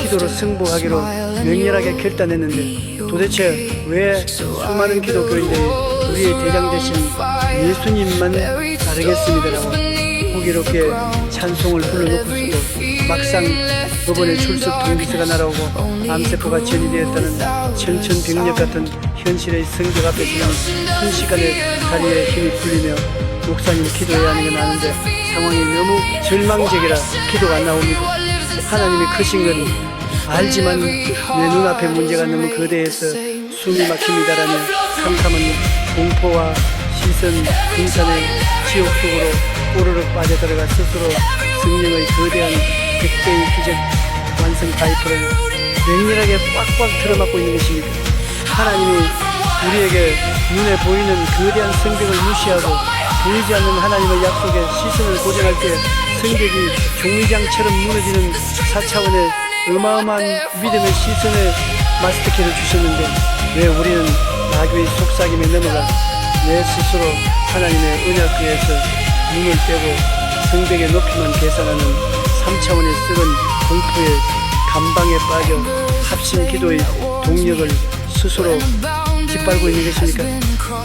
기도로 승부하기로 명렬하게 결단했는데 도대체 왜 수많은 기독교인들이 우리의 대장 되신 예수님만 따르겠습니다라고 호기롭게 찬송을 불러놓고서도 막상 법원에 출석 통지서가 날아오고 암세포가 전이되었다는 청천벽력 같은 현실의 성적 앞에서는 순식간에 다리에 힘이 풀리며 목사님 기도해야 하는 건 아는데 상황이 너무 절망적이라 기도가 안 나옵니다. 하나님이 크신 건 알지만 내 눈앞에 문제가 너무 거대해서 숨이 막힙니다라며 캄캄한 공포와 시선 분산의 지옥 속으로 오르륵 빠져들어가 스스로 성령의 거대한 100배의 기적 완성 파이프를 맹렬하게 꽉꽉 틀어막고 있는 것입니다. 하나님이 우리에게 눈에 보이는 거대한 성벽을 무시하고 보이지 않는 하나님의 약속에 시선을 고정할 때 성벽이 종이장처럼 무너지는 4차원의 어마어마한 믿음의 시선에 마스터키를 주셨는데 왜 우리는 마귀의 속삭임에 넘어가 내 스스로 하나님의 언약궤에서 눈을 떼고 성벽의 높이만 계산하는 3차원의 썩은 공포의 감방에 빠져 합심 기도의 동력을 스스로 짓밟고 있는 것입니까?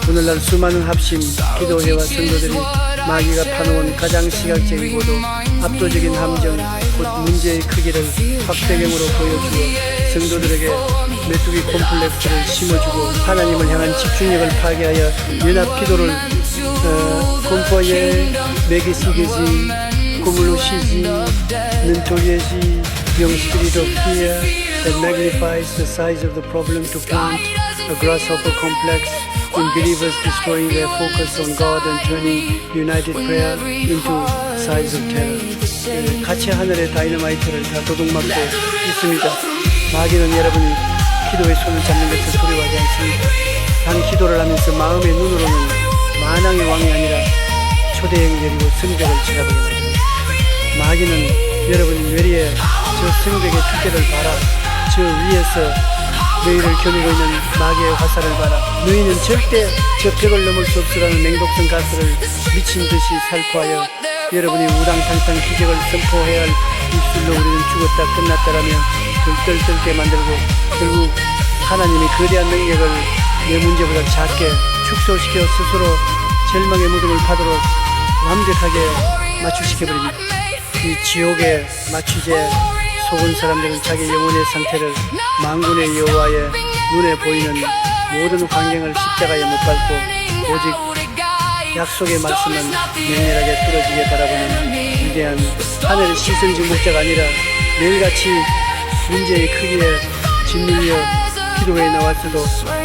오늘날 수많은 합심 기도회와 성도들이 마귀가 파놓은 가장 시각적이고도 압도적인 함정 곧 문제의 크기를 확대경으로 보여주어 성도들에게 메뚜기 콤플렉스를 심어주고 하나님을 향한 집중력을 파괴하여 연합 기도를 콤포에 메기시게지 꿈으로 쉬지 멘토리에지 young spirit of fear that magnifies the size of the problem to plant a grasshopper complex in believers destroying their focus on God and turning united prayer into size of terror. 같이 하늘의 다이너마이트를 다 도둑맞고 있습니다. 마귀는 여러분이 기도의 손을 잡는 것을 두려워하지 않습니다. 단 기도를 하면서 마음의 눈으로는 만왕의 왕이 아니라 초대형 열이고 성벽을 쳐다보게 됩니다. 마귀는 여러분이 뇌리에 저 성벽의 두께를 봐라. 저 위에서 너희를 겨누고 있는 마귀의 화살을 봐라. 너희는 절대 저 벽을 넘을 수 없으라는 맹독성 가스를 미친 듯이 살포하여 여러분이 우당탕탕 기적을 선포해야 할 입술로 우리는 죽었다 끝났다라며 들떨떨게 만들고 결국 하나님이 거대한 능력을 내 문제보다 작게 축소시켜 스스로 절망의 무덤을 파도록 완벽하게 맞추시켜버립니다. 이 지옥의 마취제 속은 사람들은 자기 영혼의 상태를 만군의 여호와의 눈에 보이는 모든 환경을 십자가에 못 밟고 오직 약속의 말씀은 맹렬하게 뚫어지게 바라보는 위대한 하늘의 시선지 목자가 아니라 매일같이 문제의 크기에 짓눌려 기도에 나왔어도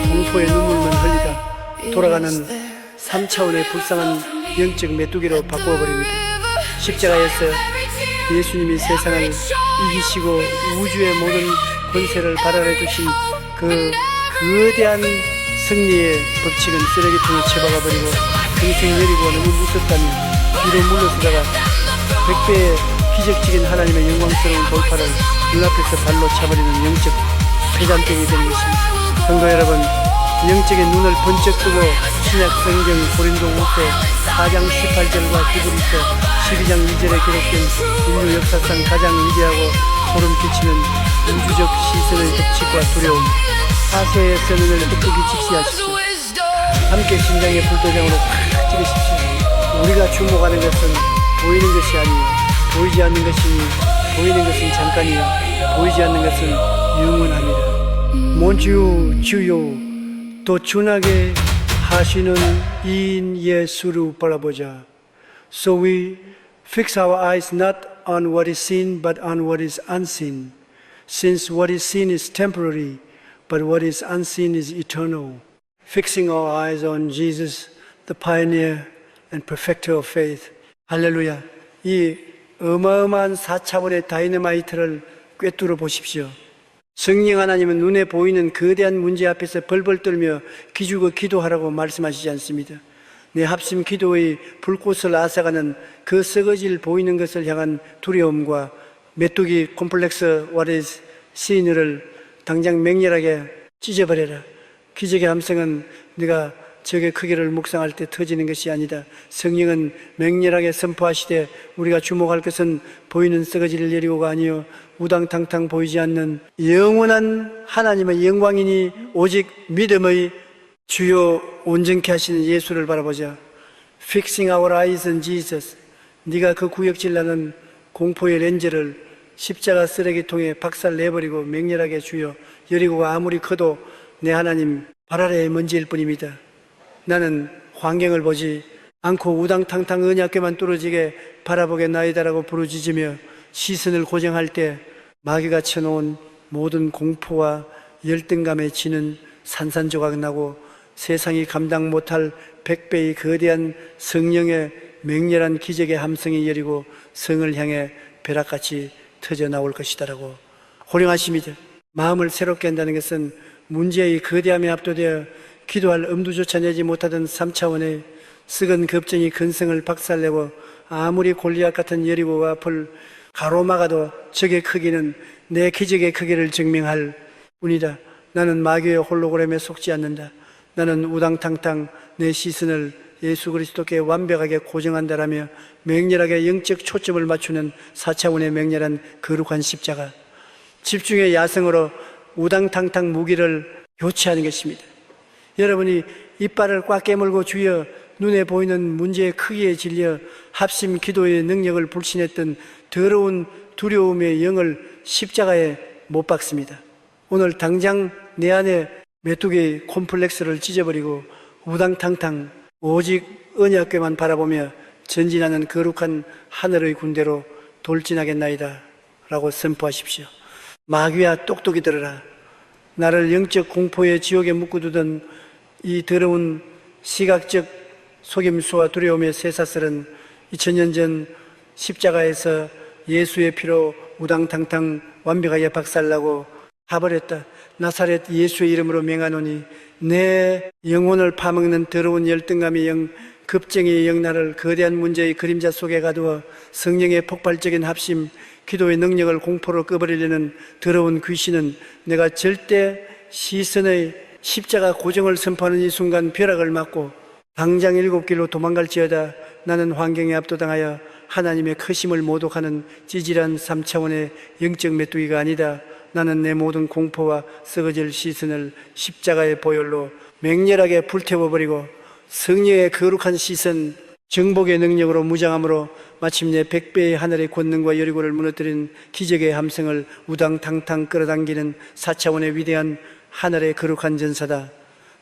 공포의 눈물만 흘리다 돌아가는 3차원의 불쌍한 영적 메뚜기로 바꾸어버립니다. 십자가에서 예수님이 세상을 이기시고 우주의 모든 권세를 발언해 두신 그 거대한 승리의 법칙은 쓰레기통에 처박아버리고 평생 내리고 너무 무섭다니 뒤로 물러서다가 100배의 기적적인 하나님의 영광스러운 돌파를 눈앞에서 발로 차버리는 영적 폐잔병이 되는 것입니다. 성도 여러분, 영적인 눈을 번쩍 뜨고 신약 성경 고린도후서 4장 18절과 히브리서 12장 2절에 기록된 인류 역사상 가장 위대하고 소름 끼치는 우주적 시선의 법칙과 두려움, 사세에서 눈을 뚝뚝이 직시하십시오. 함께 심장의 불도장으로 팍 찍으십시오. 우리가 주목하는 것은 보이는 것이 아니요 보이지 않는 것이니 보이는 것은 잠깐이요 보이지 않는 것은 영원합니다. 몬주 주요 더 준하게 하시는 이인 예수를 바라보자. So we fix our eyes not on what is seen but on what is unseen. Since what is seen is temporary, but what is unseen is eternal. Fixing our eyes on Jesus, the pioneer and perfecter of faith. 할렐루야. 이 어마어마한 4차원의 다이너마이트를 꿰뚫어 보십시오. 성령 하나님은 눈에 보이는 거대한 문제 앞에서 벌벌 떨며 기죽어 기도하라고 말씀하시지 않습니다. 내 합심 기도의 불꽃을 앗아가는 그 썩어질 보이는 것을 향한 두려움과 메뚜기 콤플렉스 what is seen을 당장 맹렬하게 찢어버려라. 기적의 함성은 네가 적의 크기를 묵상할 때 터지는 것이 아니다. 성령은 맹렬하게 선포하시되 우리가 주목할 것은 보이는 썩어질 여리고가 아니요 우당탕탕 보이지 않는 영원한 하나님의 영광이니 오직 믿음의 주요 온전케 하시는 예수를 바라보자. Fixing our eyes on Jesus. 네가 그 구역질 나는 공포의 렌즈를 십자가 쓰레기통에 박살내버리고 맹렬하게 주여 여리고가 아무리 커도 내 하나님 발 아래의 먼지일 뿐입니다. 나는 환경을 보지 않고 우당탕탕 언약궤만 뚫어지게 바라보겠나이다라고 부르짖으며 시선을 고정할 때 마귀가 쳐놓은 모든 공포와 열등감에 지는 산산조각 나고 세상이 감당 못할 100배의 거대한 성령의 맹렬한 기적의 함성이 열리고 성을 향해 벼락같이 터져 나올 것이다라고 호령하십니다. 마음을 새롭게 한다는 것은 문제의 거대함에 압도되어 기도할 엄두조차 내지 못하던 3차원의 썩은 겁쟁이 근성을 박살내고 아무리 골리앗 같은 여리고와 앞을 가로막아도 적의 크기는 내 기적의 크기를 증명할 뿐이다. 나는 마귀의 홀로그램에 속지 않는다. 나는 우당탕탕 내 시선을 예수 그리스도께 완벽하게 고정한다라며 맹렬하게 영적 초점을 맞추는 4차원의 맹렬한 거룩한 십자가, 집중의 야성으로 우당탕탕 무기를 교체하는 것입니다. 여러분이 이빨을 꽉 깨물고 주여 눈에 보이는 문제의 크기에 질려 합심 기도의 능력을 불신했던 더러운 두려움의 영을 십자가에 못 박습니다. 오늘 당장 내 안에 메뚜기 콤플렉스를 찢어버리고 우당탕탕 오직 언약궤만 바라보며 전진하는 거룩한 하늘의 군대로 돌진하겠나이다 라고 선포하십시오. 마귀야 똑똑히 들어라. 나를 영적 공포의 지옥에 묶어두던 이 더러운 시각적 속임수와 두려움의 쇠사슬은 2000년 전 십자가에서 예수의 피로 우당탕탕 완벽하게 박살나고 가버렸다. 나사렛 예수의 이름으로 맹하노니 내 영혼을 파먹는 더러운 열등감의 영, 급쟁이의 영 나를 거대한 문제의 그림자 속에 가두어 성령의 폭발적인 합심, 기도의 능력을 공포로 꺼버리려는 더러운 귀신은 내가 절대 시선의 십자가 고정을 선포하는 이 순간 벼락을 맞고 당장 7길로 도망갈지어다. 나는 환경에 압도당하여 하나님의 크심을 모독하는 찌질한 3차원의 영적 메뚜기가 아니다. 나는 내 모든 공포와 썩어질 시선을 십자가의 보혈로 맹렬하게 불태워버리고 성령의 거룩한 시선, 정복의 능력으로 무장함으로 마침내 100배의 하늘의 권능과 여리고를 무너뜨린 기적의 함성을 우당탕탕 끌어당기는 4차원의 위대한 하늘의 거룩한 전사다.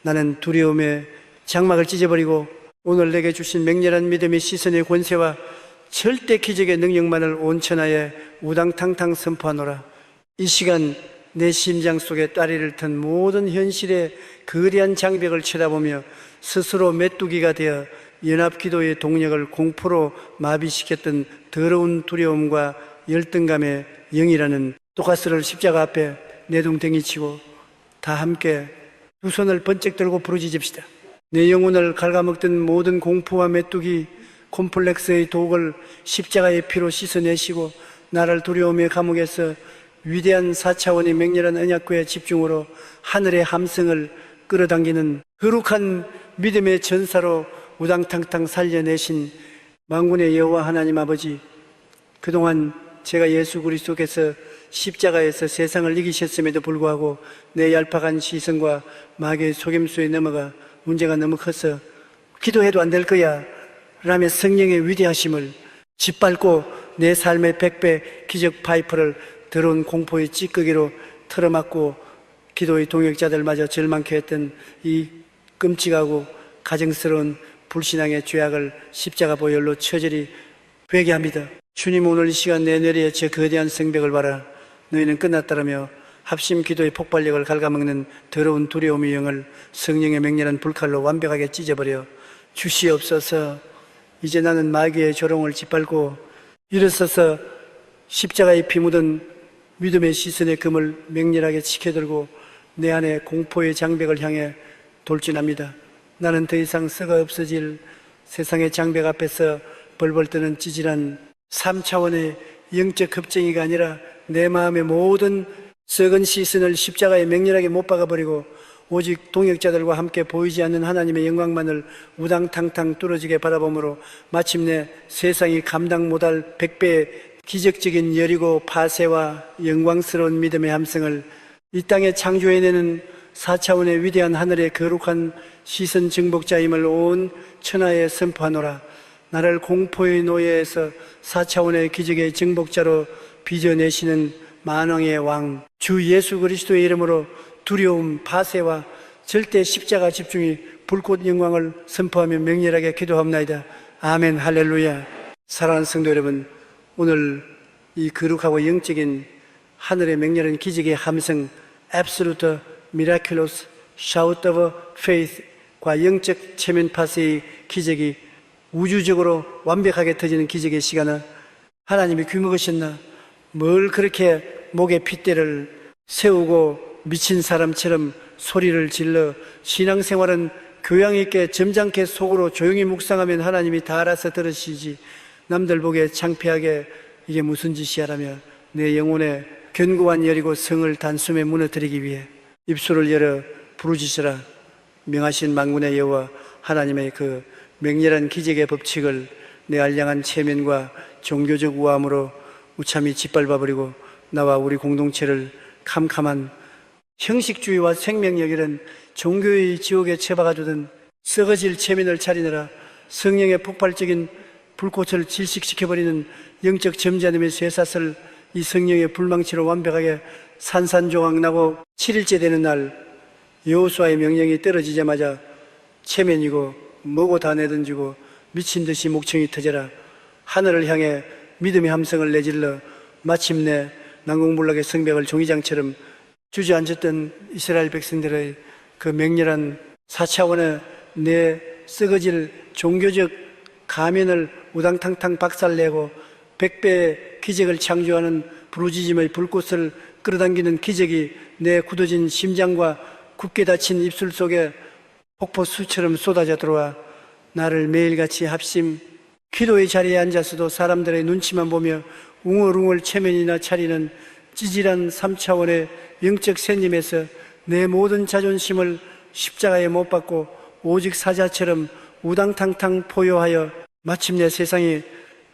나는 두려움의 장막을 찢어버리고 오늘 내게 주신 맹렬한 믿음의 시선의 권세와 절대 기적의 능력만을 온 천하에 우당탕탕 선포하노라. 이 시간 내 심장 속에 따리를 튼 모든 현실의 거대한 장벽을 쳐다보며 스스로 메뚜기가 되어 연합기도의 동력을 공포로 마비시켰던 더러운 두려움과 열등감의 영이라는 독가스를 십자가 앞에 내동댕이 치고 다 함께 두 손을 번쩍 들고 부르짖읍시다. 내 영혼을 갉아먹던 모든 공포와 메뚜기 콤플렉스의 독을 십자가의 피로 씻어내시고 나를 두려움의 감옥에서 위대한 4차원의 맹렬한 언약궤의 집중으로 하늘의 함성을 끌어당기는 거룩한 믿음의 전사로 우당탕탕 살려내신 만군의 여호와 하나님 아버지, 그동안 제가 예수 그리스도께서 십자가에서 세상을 이기셨음에도 불구하고 내 얄팍한 시선과 마귀의 속임수에 넘어가 문제가 너무 커서 기도해도 안 될 거야 라며 성령의 위대하심을 짓밟고 내 삶의 100배 기적 파이프를 더러운 공포의 찌꺼기로 틀어막고 기도의 동역자들마저 절망케 했던 이 끔찍하고 가증스러운 불신앙의 죄악을 십자가 보혈로 처절히 회개합니다. 주님, 오늘 이 시간 내 뇌리에 저 거대한 성벽을 봐라. 너희는 끝났다라며 합심 기도의 폭발력을 갉아먹는 더러운 두려움의 영을 성령의 맹렬한 불칼로 완벽하게 찢어버려 주시옵소서. 이제 나는 마귀의 조롱을 짓밟고 일어서서 십자가에 피 묻은 믿음의 시선의 금을 맹렬하게 지켜들고 내 안에 공포의 장벽을 향해 돌진합니다. 나는 더 이상 썩어 없어질 세상의 장벽 앞에서 벌벌 떠는 찌질한 3차원의 영적 겁쟁이가 아니라 내 마음의 모든 썩은 시선을 십자가에 맹렬하게 못 박아버리고 오직 동역자들과 함께 보이지 않는 하나님의 영광만을 우당탕탕 뚫어지게 바라보므로 마침내 세상이 감당 못할 100배의 기적적인 여리고 파쇄와 영광스러운 믿음의 함성을 이 땅에 창조해내는 4차원의 위대한 하늘의 거룩한 시선 정복자임을 온 천하에 선포하노라. 나를 공포의 노예에서 4차원의 기적의 정복자로 빚어내시는 만왕의 왕 주 예수 그리스도의 이름으로 두려움, 파쇄와 절대 십자가 집중이 불꽃 영광을 선포하며 맹렬하게 기도합나이다. 아멘, 할렐루야. 사랑하는 성도 여러분, 오늘 이 거룩하고 영적인 하늘의 맹렬한 기적의 함성 Absolute Miraculous Shout of Faith과 영적 체면 파쇄의 기적이 우주적으로 완벽하게 터지는 기적의 시간은 하나님이 귀먹으셨나? 뭘 그렇게 목에 핏대를 세우고 미친 사람처럼 소리를 질러 신앙생활은 교양 있게 점잖게 속으로 조용히 묵상하면 하나님이 다 알아서 들으시지 남들 보기에 창피하게 이게 무슨 짓이야라며 내 영혼의 견고한 열이고 성을 단숨에 무너뜨리기 위해 입술을 열어 부르짖으라. 명하신 만군의 여호와 하나님의 그 맹렬한 기적의 법칙을 내 알량한 체면과 종교적 우함으로 우참히 짓밟아버리고 나와 우리 공동체를 캄캄한 형식주의와 생명력이란 종교의 지옥에 처박아두던 썩어질 체면을 차리느라 성령의 폭발적인 불꽃을 질식시켜버리는 영적 점잖음의 쇠사슬 이 성령의 불망치로 완벽하게 산산조각 나고 7일째 되는 날 여호수아의 명령이 떨어지자마자 체면이고 뭐고 다 내던지고 미친 듯이 목청이 터져라 하늘을 향해 믿음의 함성을 내질러 마침내 난공불락의 성벽을 종이장처럼 주저앉았던 이스라엘 백성들의 그 맹렬한 4차원의 내 썩어질 종교적 가면을 우당탕탕 박살내고 100배의 기적을 창조하는 부르짖음의 불꽃을 끌어당기는 기적이 내 굳어진 심장과 굳게 닫힌 입술 속에 폭포수처럼 쏟아져 들어와 나를 매일같이 합심 기도의 자리에 앉아서도 사람들의 눈치만 보며 웅얼웅얼 체면이나 차리는 찌질한 3차원의 영적 샌님에서 내 모든 자존심을 십자가에 못 박고 오직 사자처럼 우당탕탕 포효하여 마침내 세상이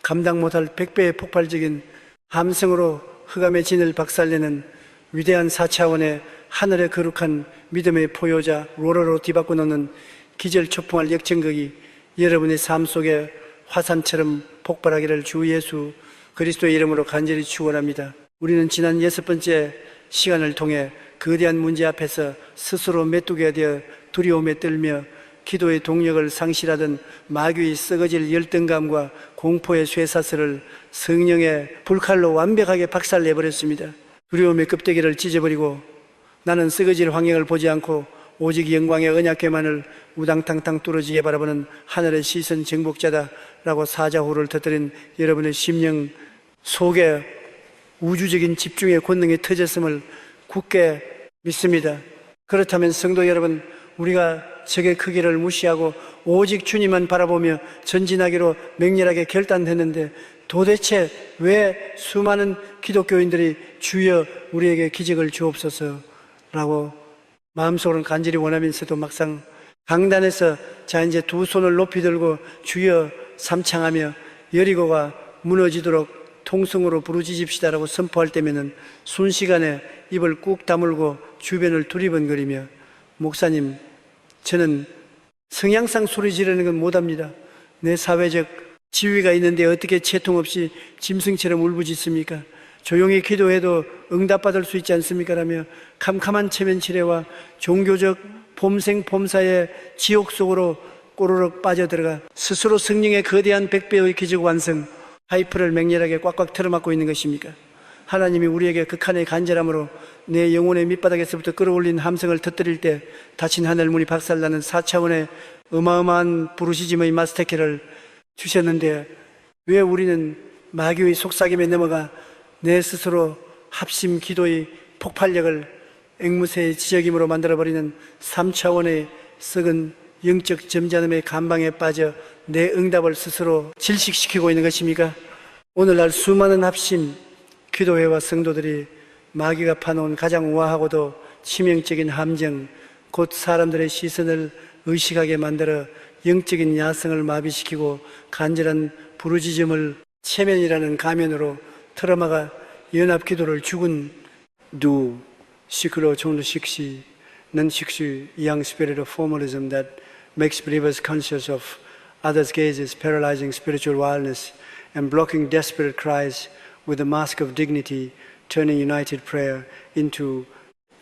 감당 못할 100배의 폭발적인 함성으로 흑암의 진을 박살내는 위대한 4차원의 하늘의 거룩한 믿음의 포효자 로로로 뒤바꿔 놓는 기절초풍할 역전극이 여러분의 삶 속에 화산처럼 폭발하기를 주 예수 그리스도의 이름으로 간절히 축원합니다. 우리는 지난 6번째 시간을 통해 거대한 문제 앞에서 스스로 메뚜기가 되어 두려움에 떨며 기도의 동력을 상실하던 마귀의 썩어질 열등감과 공포의 쇠사슬을 성령의 불칼로 완벽하게 박살내버렸습니다. 두려움의 껍데기를 찢어버리고 나는 썩어질 환경을 보지 않고 오직 영광의 언약궤만을 우당탕탕 뚫어지게 바라보는 하늘의 시선 정복자다라고 사자후를 터뜨린 여러분의 심령 속에 우주적인 집중의 권능이 터졌음을 굳게 믿습니다. 그렇다면 성도 여러분, 우리가 적의 크기를 무시하고 오직 주님만 바라보며 전진하기로 맹렬하게 결단했는데 도대체 왜 수많은 기독교인들이 주여 우리에게 기적을 주옵소서라고 마음속으로는 간절히 원하면서도 막상 강단에서 자 이제 두 손을 높이 들고 주여 삼창하며 여리고가 무너지도록 통성으로 부르짖읍시다라고 선포할 때면은 순식간에 입을 꾹 다물고 주변을 두리번거리며 목사님, 저는 성향상 소리 지르는 건 못합니다. 내 사회적 지위가 있는데 어떻게 채통 없이 짐승처럼 울부짖습니까? 조용히 기도해도 응답받을 수 있지 않습니까? 라며 캄캄한 체면치레와 종교적 폼생폼사의 지옥 속으로 꼬르륵 빠져들어가 스스로 성령의 거대한 100배의 기적 완성 파이프를 맹렬하게 꽉꽉 틀어막고 있는 것입니까? 하나님이 우리에게 극한의 간절함으로 내 영혼의 밑바닥에서부터 끌어올린 함성을 터뜨릴 때 닫힌 하늘 문이 박살나는 4차원의 어마어마한 부르시즘의 마스터키를 주셨는데 왜 우리는 마귀의 속삭임에 넘어가 내 스스로 합심 기도의 폭발력을 앵무새의 지적임으로 만들어버리는 3차원의 썩은 영적 점잖음의 감방에 빠져 내 응답을 스스로 질식시키고 있는 것입니까? 오늘날 수많은 합심 기도회와 성도들이 마귀가 파놓은 가장 우아하고도 치명적인 함정, 곧 사람들의 시선을 의식하게 만들어 영적인 야성을 마비시키고 간절한 부르짖음을 체면이라는 가면으로 틀어막아 연합기도를 죽은 두 시크로 종로식시 non-식시 young spirit of formalism that makes believers conscious of others' gazes, paralyzing spiritual wildness and blocking desperate cries with a mask of dignity, turning united prayer into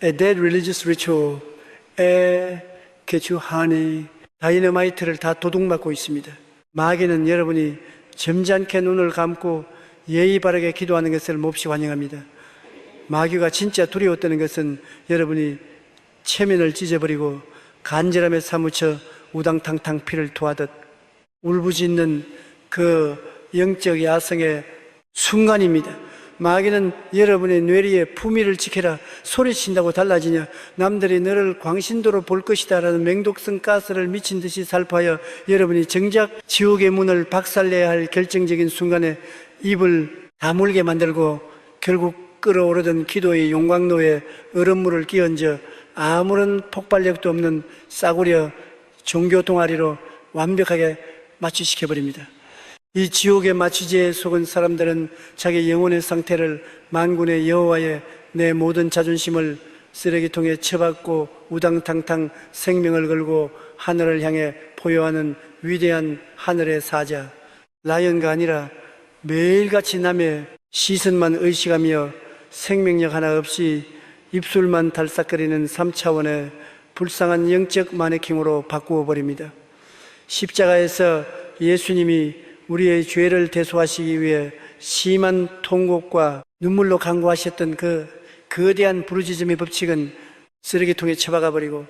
a dead religious ritual. 개추하네 다이너마이트를 다 도둑맞고 있습니다. 마귀는 여러분이 점잖게 눈을 감고 예의 바르게 기도하는 것을 몹시 환영합니다. 마귀가 진짜 두려웠다는 것은 여러분이 체면을 찢어버리고 간절함에 사무쳐 우당탕탕 피를 토하듯 울부짖는 그 영적 야성의 순간입니다. 마귀는 여러분의 뇌리에 품위를 지켜라 소리친다고 달라지냐 남들이 너를 광신도로 볼 것이다 라는 맹독성 가스를 미친 듯이 살포하여 여러분이 정작 지옥의 문을 박살내야 할 결정적인 순간에 입을 다물게 만들고 결국 끓어오르던 기도의 용광로에 얼음물을 끼얹어 아무런 폭발력도 없는 싸구려 종교 동아리로 완벽하게 마취시켜버립니다. 이 지옥의 마취제에 속은 사람들은 자기 영혼의 상태를 만군의 여호와의 내 모든 자존심을 쓰레기통에 처박고 우당탕탕 생명을 걸고 하늘을 향해 포효하는 위대한 하늘의 사자 라이언가 아니라 매일같이 남의 시선만 의식하며 생명력 하나 없이 입술만 달싹거리는 3차원의 불쌍한 영적 마네킹으로 바꾸어 버립니다. 십자가에서 예수님이 우리의 죄를 대속하시기 위해 심한 통곡과 눈물로 간구하셨던 그 거대한 부르짖음의 법칙은 쓰레기통에 처박아 버리고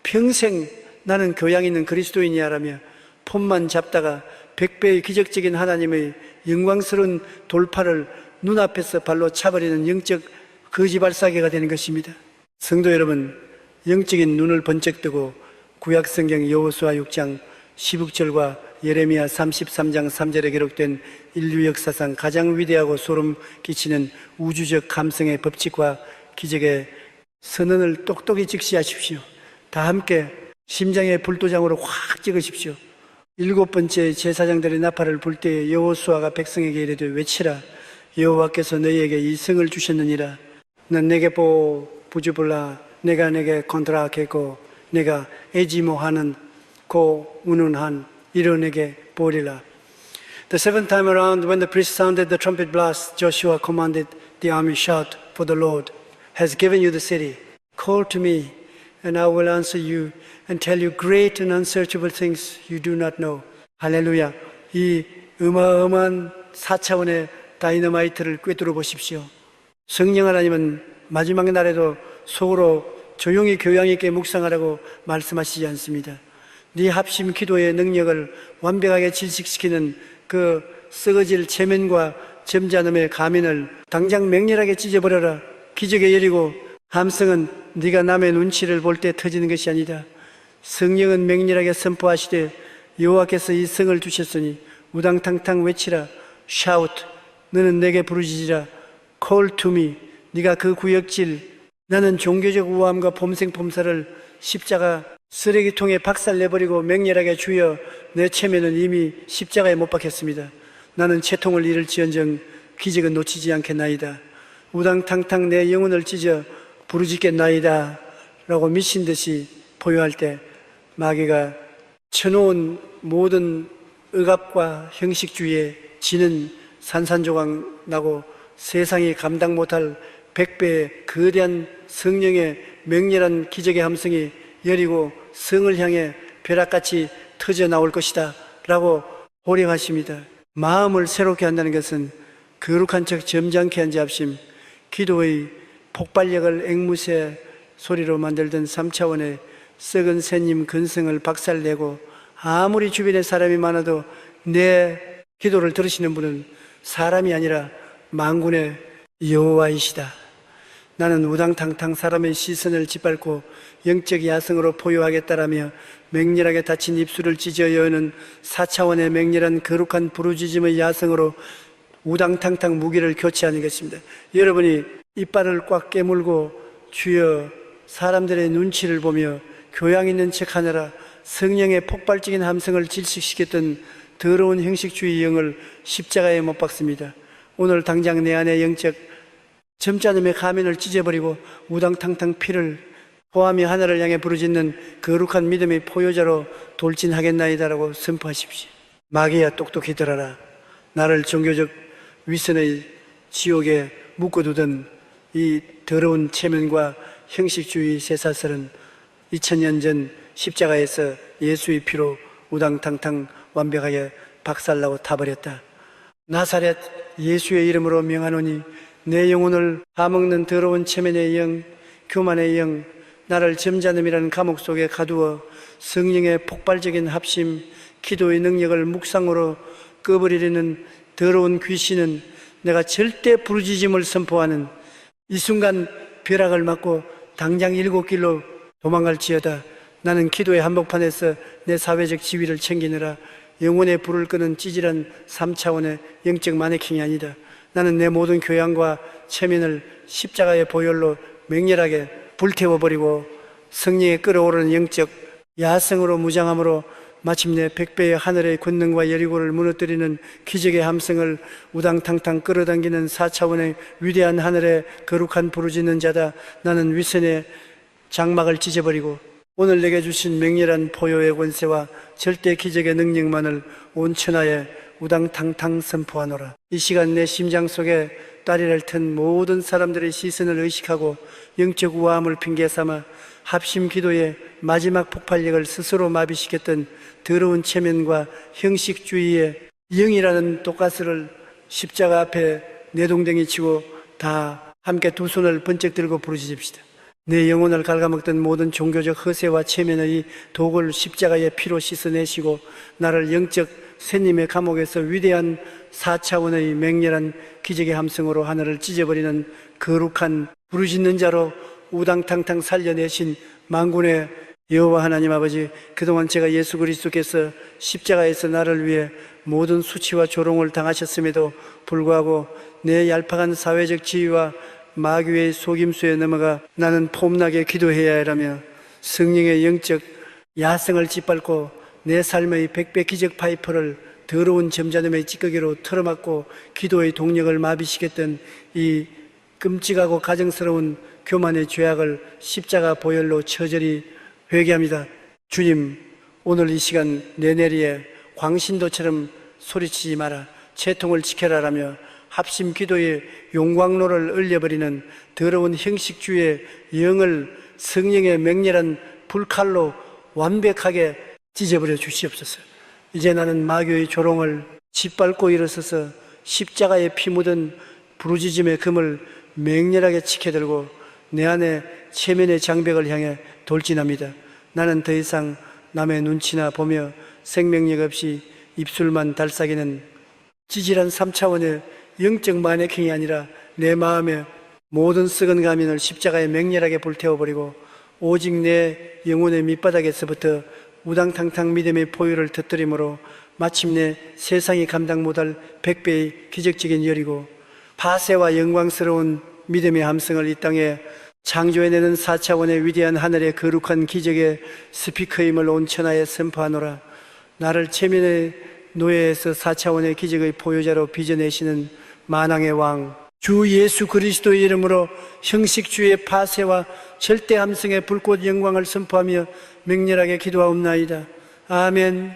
평생 나는 교양 있는 그리스도인이야라며 폰만 잡다가 100배의 기적적인 하나님의 영광스러운 돌파를 눈앞에서 발로 차버리는 영적 거지발사계가 되는 것입니다. 성도 여러분, 영적인 눈을 번쩍 뜨고 구약성경 여호수아 6장 16절과 예레미야 33장 3절에 기록된 인류 역사상 가장 위대하고 소름 끼치는 우주적 감성의 법칙과 기적의 선언을 똑똑히 직시하십시오. 다 함께 심장에 불도장으로 확 찍으십시오. 7번째 제사장들의 나팔을 불 때 여호수아가 백성에게 이르되 외치라. 여호와께서 너희에게 이 성을 주셨느니라. 넌 내게 부주불라. 내가 내게 컨트라케고 내가 에지모하는 고 운운한 이론에게 보리라. The seventh time around, when the priest sounded the trumpet blast, Joshua commanded the army, shout, for the Lord has given you the city. Call to me, and I will answer you and tell you great and unsearchable things you do not know. 할렐루야. 이 어마어마한 4차원의 다이너마이트를 꿰뚫어 보십시오. 성령 하나님은 마지막 날에도 속으로 조용히 교양 있게 묵상하라고 말씀하시지 않습니다. 네 합심 기도의 능력을 완벽하게 질식시키는 그 썩어질 체면과 점잖음의 가면을 당장 맹렬하게 찢어버려라. 기적의 열이고 함성은 네가 남의 눈치를 볼 때 터지는 것이 아니다. 성령은 맹렬하게 선포하시되 여호와께서 이 성을 주셨으니 우당탕탕 외치라. shout. 너는 내게 부르짖으라. call to me. 네가 그 구역질. 나는 종교적 우함과 폼생폼사를 십자가 쓰레기통에 박살내버리고 맹렬하게 주여 내 체면은 이미 십자가에 못 박혔습니다. 나는 채통을 잃을지언정 기적은 놓치지 않겠나이다. 우당탕탕 내 영혼을 찢어 부르짖겠나이다 라고 미친 듯이 포효할 때 마귀가 쳐놓은 모든 억압과 형식주의에 지는 산산조각 나고 세상이 감당 못할 100배의 거대한 성령의 맹렬한 기적의 함성이 여리고 성을 향해 벼락같이 터져 나올 것이다 라고 호령하십니다. 마음을 새롭게 한다는 것은 거룩한 척 점잖게 한 자합심, 기도의 폭발력을 앵무새 소리로 만들던 3차원의 썩은 새님 근성을 박살내고 아무리 주변에 사람이 많아도 내 기도를 들으시는 분은 사람이 아니라 만군의 여호와이시다. 나는 우당탕탕 사람의 시선을 짓밟고 영적 야성으로 포효하겠다라며 맹렬하게 닫힌 입술을 찢어 여는 4차원의 맹렬한 거룩한 부르짖음의 야성으로 우당탕탕 무기를 교체하는 것입니다. 여러분이 이빨을 꽉 깨물고 주여 사람들의 눈치를 보며 교양 있는 척하느라 성령의 폭발적인 함성을 질식시켰던 더러운 형식주의 영을 십자가에 못 박습니다. 오늘 당장 내 안에 영적 점잖음의 가면을 찢어버리고 우당탕탕 피를 포함이 하늘을 향해 부르짖는 거룩한 믿음의 포효자로 돌진하겠나이다라고 선포하십시오. 마귀야 똑똑히 들어라. 나를 종교적 위선의 지옥에 묶어두던 이 더러운 체면과 형식주의 쇠사슬은 2000년 전 십자가에서 예수의 피로 우당탕탕 완벽하게 박살나고 타버렸다. 나사렛 예수의 이름으로 명하노니 내 영혼을 파먹는 더러운 체면의 영, 교만의 영, 나를 점잖음이라는 감옥 속에 가두어 성령의 폭발적인 합심, 기도의 능력을 묵상으로 꺼버리려는 더러운 귀신은 내가 절대 부르짖음을 선포하는 이 순간 벼락을 맞고 당장 7길로 도망갈지어다. 나는 기도의 한복판에서 내 사회적 지위를 챙기느라 영혼의 불을 끄는 찌질한 3차원의 영적 마네킹이 아니다. 나는 내 모든 교양과 체면을 십자가의 보혈로 맹렬하게 불태워버리고 성령에 끓어오르는 영적 야성으로 무장함으로 마침내 100배의 하늘의 권능과 여리고를 무너뜨리는 기적의 함성을 우당탕탕 끌어당기는 4차원의 위대한 하늘의 거룩한 부르짖는 자다. 나는 위선의 장막을 찢어버리고 오늘 내게 주신 맹렬한 포효의 권세와 절대 기적의 능력만을 온 천하에 우당탕탕 선포하노라. 이 시간 내 심장 속에 다리를 튼 모든 사람들의 시선을 의식하고 영적 우아함을 핑계삼아 합심 기도의 마지막 폭발력을 스스로 마비시켰던 더러운 체면과 형식주의의 영이라는 독가스를 십자가 앞에 내동댕이 치고 다 함께 두 손을 번쩍 들고 부르짖읍시다. 내 영혼을 갉아먹던 모든 종교적 허세와 체면의 독을 십자가의 피로 씻어내시고 나를 영적 새님의 감옥에서 위대한 4차원의 맹렬한 기적의 함성으로 하늘을 찢어버리는 거룩한 부르짖는 자로 우당탕탕 살려내신 만군의 여호와 하나님 아버지, 그동안 제가 예수 그리스도께서 십자가에서 나를 위해 모든 수치와 조롱을 당하셨음에도 불구하고 내 얄팍한 사회적 지위와 마귀의 속임수에 넘어가 나는 폼나게 기도해야 하라며 성령의 영적 야성을 짓밟고 내 삶의 100배 기적 파이프를 더러운 점잖음의 찌꺼기로 틀어막고 기도의 동력을 마비시켰던 이 끔찍하고 가정스러운 교만의 죄악을 십자가 보혈로 처절히 회개합니다. 주님, 오늘 이 시간 내 내리에 광신도처럼 소리치지 마라, 채통을 지켜라라며 합심 기도의 용광로를 얼려버리는 더러운 형식주의 영을 성령의 맹렬한 불칼로 완벽하게 찢어버려 주시옵소서. 이제 나는 마귀의 조롱을 짓밟고 일어서서 십자가에 피 묻은 부르짖음의 금을 맹렬하게 지켜들고 내 안에 체면의 장벽을 향해 돌진합니다. 나는 더 이상 남의 눈치나 보며 생명력 없이 입술만 달싹이는 찌질한 3차원의 영적 마네킹이 아니라 내 마음의 모든 썩은 가면을 십자가에 맹렬하게 불태워버리고 오직 내 영혼의 밑바닥에서부터 우당탕탕 믿음의 포유를 터뜨림으로 마침내 세상이 감당 못할 100배의 기적적인 열이고 파세와 영광스러운 믿음의 함성을 이 땅에 창조해내는 4차원의 위대한 하늘의 거룩한 기적의 스피커임을 온 천하에 선포하노라. 나를 체면의 노예에서 4차원의 기적의 포효자로 빚어내시는 만왕의 왕 주 예수 그리스도의 이름으로 형식주의 파세와 절대 함성의 불꽃 영광을 선포하며 맹렬하게 기도하옵나이다. 아멘.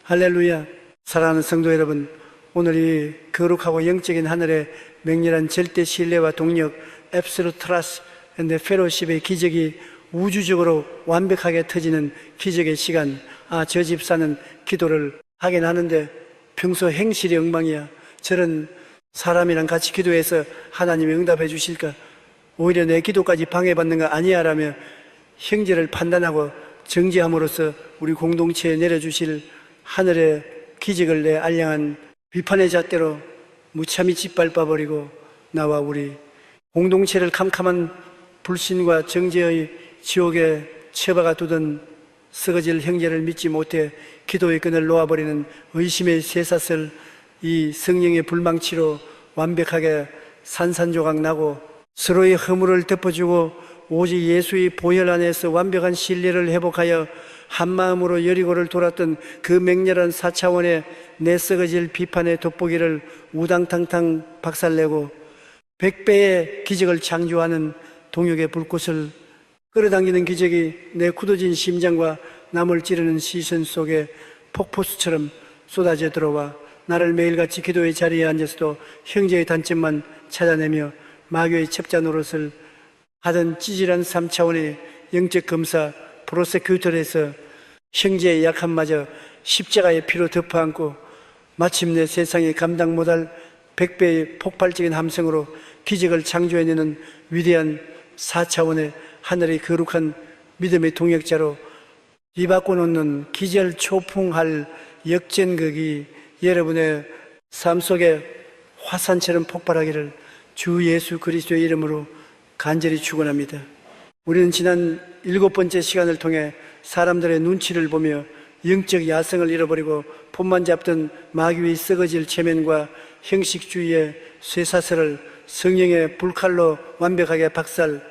할렐루야. 사랑하는 성도 여러분, 오늘 이 거룩하고 영적인 하늘의 맹렬한 절대 신뢰와 동력 Absolute Trust and Fellowship의 기적이 우주적으로 완벽하게 터지는 기적의 시간. 저 집사는 기도를 하긴 하는데 평소 행실이 엉망이야. 저런 사람이랑 같이 기도해서 하나님이 응답해 주실까? 오히려 내 기도까지 방해받는 거 아니야 라며 형제를 판단하고 정죄함으로써 우리 공동체에 내려주실 하늘의 기적을 내 알량한 비판의 잣대로 무참히 짓밟아버리고 나와 우리 공동체를 캄캄한 불신과 정죄의 지옥에 처박아 두던 썩어질 형제를 믿지 못해 기도의 끈을 놓아버리는 의심의 쇠사슬 이 성령의 불망치로 완벽하게 산산조각 나고 서로의 허물을 덮어주고 오직 예수의 보혈 안에서 완벽한 신뢰를 회복하여 한마음으로 여리고를 돌았던 그 맹렬한 4차원의 내 썩어질 비판의 돋보기를 우당탕탕 박살내고 100배의 기적을 창조하는 동역의 불꽃을 끌어당기는 기적이 내 굳어진 심장과 남을 찌르는 시선 속에 폭포수처럼 쏟아져 들어와 나를 매일같이 기도의 자리에 앉아서도 형제의 단점만 찾아내며 마귀의 첩자 노릇을 하던 찌질한 3차원의 영적 검사 프로세큐터에서 형제의 약함마저 십자가의 피로 덮어안고 마침내 세상에 감당 못할 100배의 폭발적인 함성으로 기적을 창조해내는 위대한 4차원의 하늘의 거룩한 믿음의 동역자로 뒤바꿔 놓는 기절 초풍할 역전극이 여러분의 삶 속에 화산처럼 폭발하기를 주 예수 그리스도의 이름으로 간절히 축원합니다. 우리는 지난 7번째 시간을 통해 사람들의 눈치를 보며 영적 야성을 잃어버리고 폰만 잡던 마귀의 썩어질 체면과 형식주의의 쇠사슬을 성령의 불칼로 완벽하게 박살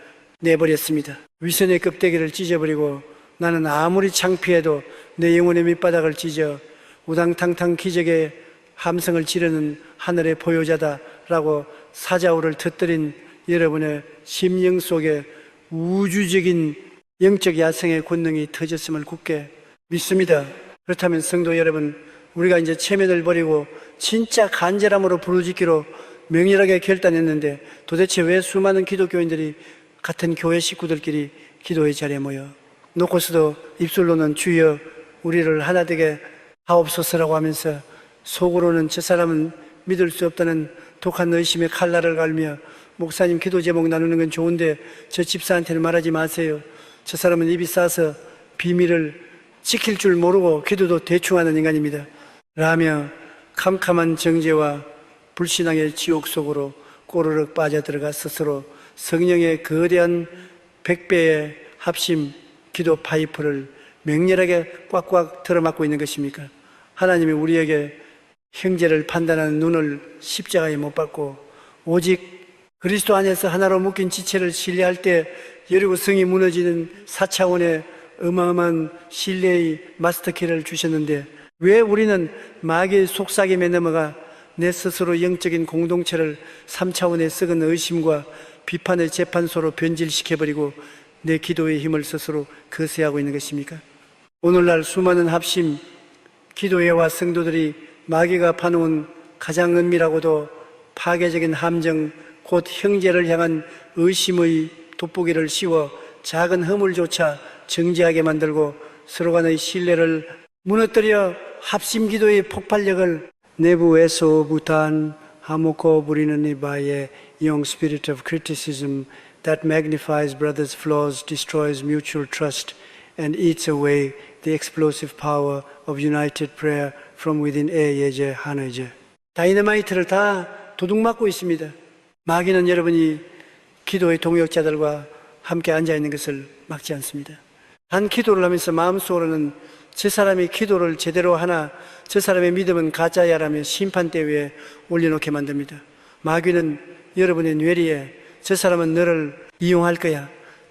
내버렸습니다. 위선의 껍데기를 찢어버리고 나는 아무리 창피해도 내 영혼의 밑바닥을 찢어 우당탕탕 기적의 함성을 지르는 하늘의 보유자다라고 사자우를 터뜨린 여러분의 심령 속에 우주적인 영적 야성의 권능이 터졌음을 굳게 믿습니다. 그렇다면 성도 여러분, 우리가 이제 체면을 버리고 진짜 간절함으로 부르짖기로 명렬하게 결단했는데 도대체 왜 수많은 기독교인들이 같은 교회 식구들끼리 기도의 자리에 모여 놓고서도 입술로는 주여 우리를 하나 되게 하옵소서라고 하면서 속으로는 저 사람은 믿을 수 없다는 독한 의심의 칼날을 갈며 목사님 기도 제목 나누는 건 좋은데 저 집사한테는 말하지 마세요. 저 사람은 입이 싸서 비밀을 지킬 줄 모르고 기도도 대충 하는 인간입니다 라며 캄캄한 정죄와 불신앙의 지옥 속으로 꼬르륵 빠져들어가 스스로 성령의 거대한 100배의 합심 기도 파이프를 맹렬하게 꽉꽉 틀어막고 있는 것입니까? 하나님이 우리에게 형제를 판단하는 눈을 십자가에 못 박고 오직 그리스도 안에서 하나로 묶인 지체를 신뢰할 때 여리고 성이 무너지는 4차원의 어마어마한 신뢰의 마스터키를 주셨는데 왜 우리는 마귀의 속삭임에 넘어가 내 스스로 영적인 공동체를 3차원의 썩은 의심과 비판의 재판소로 변질시켜버리고 내 기도의 힘을 스스로 거세하고 있는 것입니까? 오늘날 수많은 합심 기도회와 성도들이 마귀가 파놓은 가장 은밀하고도 파괴적인 함정 곧 형제를 향한 의심의 돋보기를 씌워 작은 허물조차 정지하게 만들고 서로 간의 신뢰를 무너뜨려 합심 기도의 폭발력을 내부에서부터 하모코 부리는 이바의 young spirit of criticism that magnifies brothers' flaws, destroys mutual trust, and eats away the explosive power of united prayer from within 예제 하늘제. 다이너마이트를 다 도둑 맞고 있습니다. 마귀는 여러분이 기도의 동역자들과 함께 앉아있는 것을 막지 않습니다. 단 기도를 하면서 마음속으로는 저 사람이 기도를 제대로 하나, 저 사람의 믿음은 가짜야라며 심판대 위에 올려놓게 만듭니다. 마귀는 여러분의 뇌리에 저 사람은 너를 이용할 거야,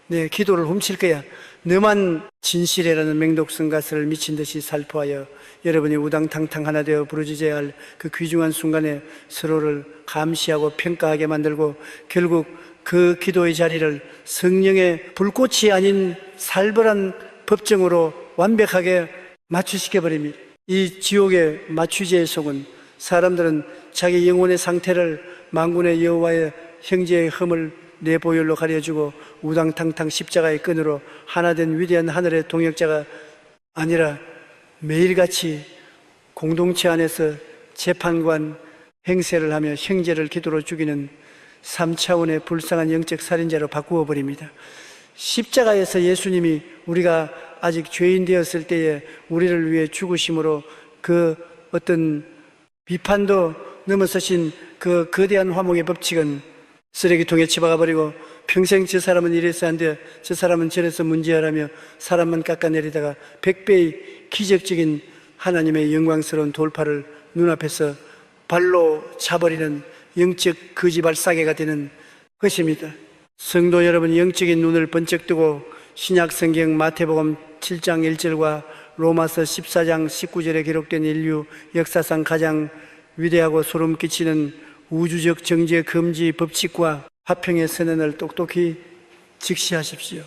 내 기도를 훔칠 거야, 너만 진실이라는 맹독성 가스를 미친 듯이 살포하여 여러분이 우당탕탕 하나 되어 부르짖어야 할 그 귀중한 순간에 서로를 감시하고 평가하게 만들고 결국 그 기도의 자리를 성령의 불꽃이 아닌 살벌한 법정으로 완벽하게 맞추시켜 버립니다. 이 지옥의 마취제의 속은 사람들은 자기 영혼의 상태를 만군의 여호와의 형제의 흠을 내 보혈로 가려주고 우당탕탕 십자가의 끈으로 하나된 위대한 하늘의 동역자가 아니라 매일같이 공동체 안에서 재판관 행세를 하며 형제를 기도로 죽이는 3차원의 불쌍한 영적 살인자로 바꾸어 버립니다. 십자가에서 예수님이 우리가 아직 죄인 되었을 때에 우리를 위해 죽으심으로 그 어떤 비판도 넘어서신 그 거대한 화목의 법칙은 쓰레기통에 집어가버리고 평생 저 사람은 이래서 안 돼, 저 사람은 저래서 문제하라며 사람만 깎아내리다가 100배의 기적적인 하나님의 영광스러운 돌파를 눈앞에서 발로 차버리는 영적 거지발사계가 되는 것입니다. 성도 여러분, 영적인 눈을 번쩍 뜨고 신약성경 마태복음 7장 1절과 로마서 14장 19절에 기록된 인류 역사상 가장 위대하고 소름 끼치는 우주적 정죄 금지 법칙과 화평의 선언을 똑똑히 직시하십시오.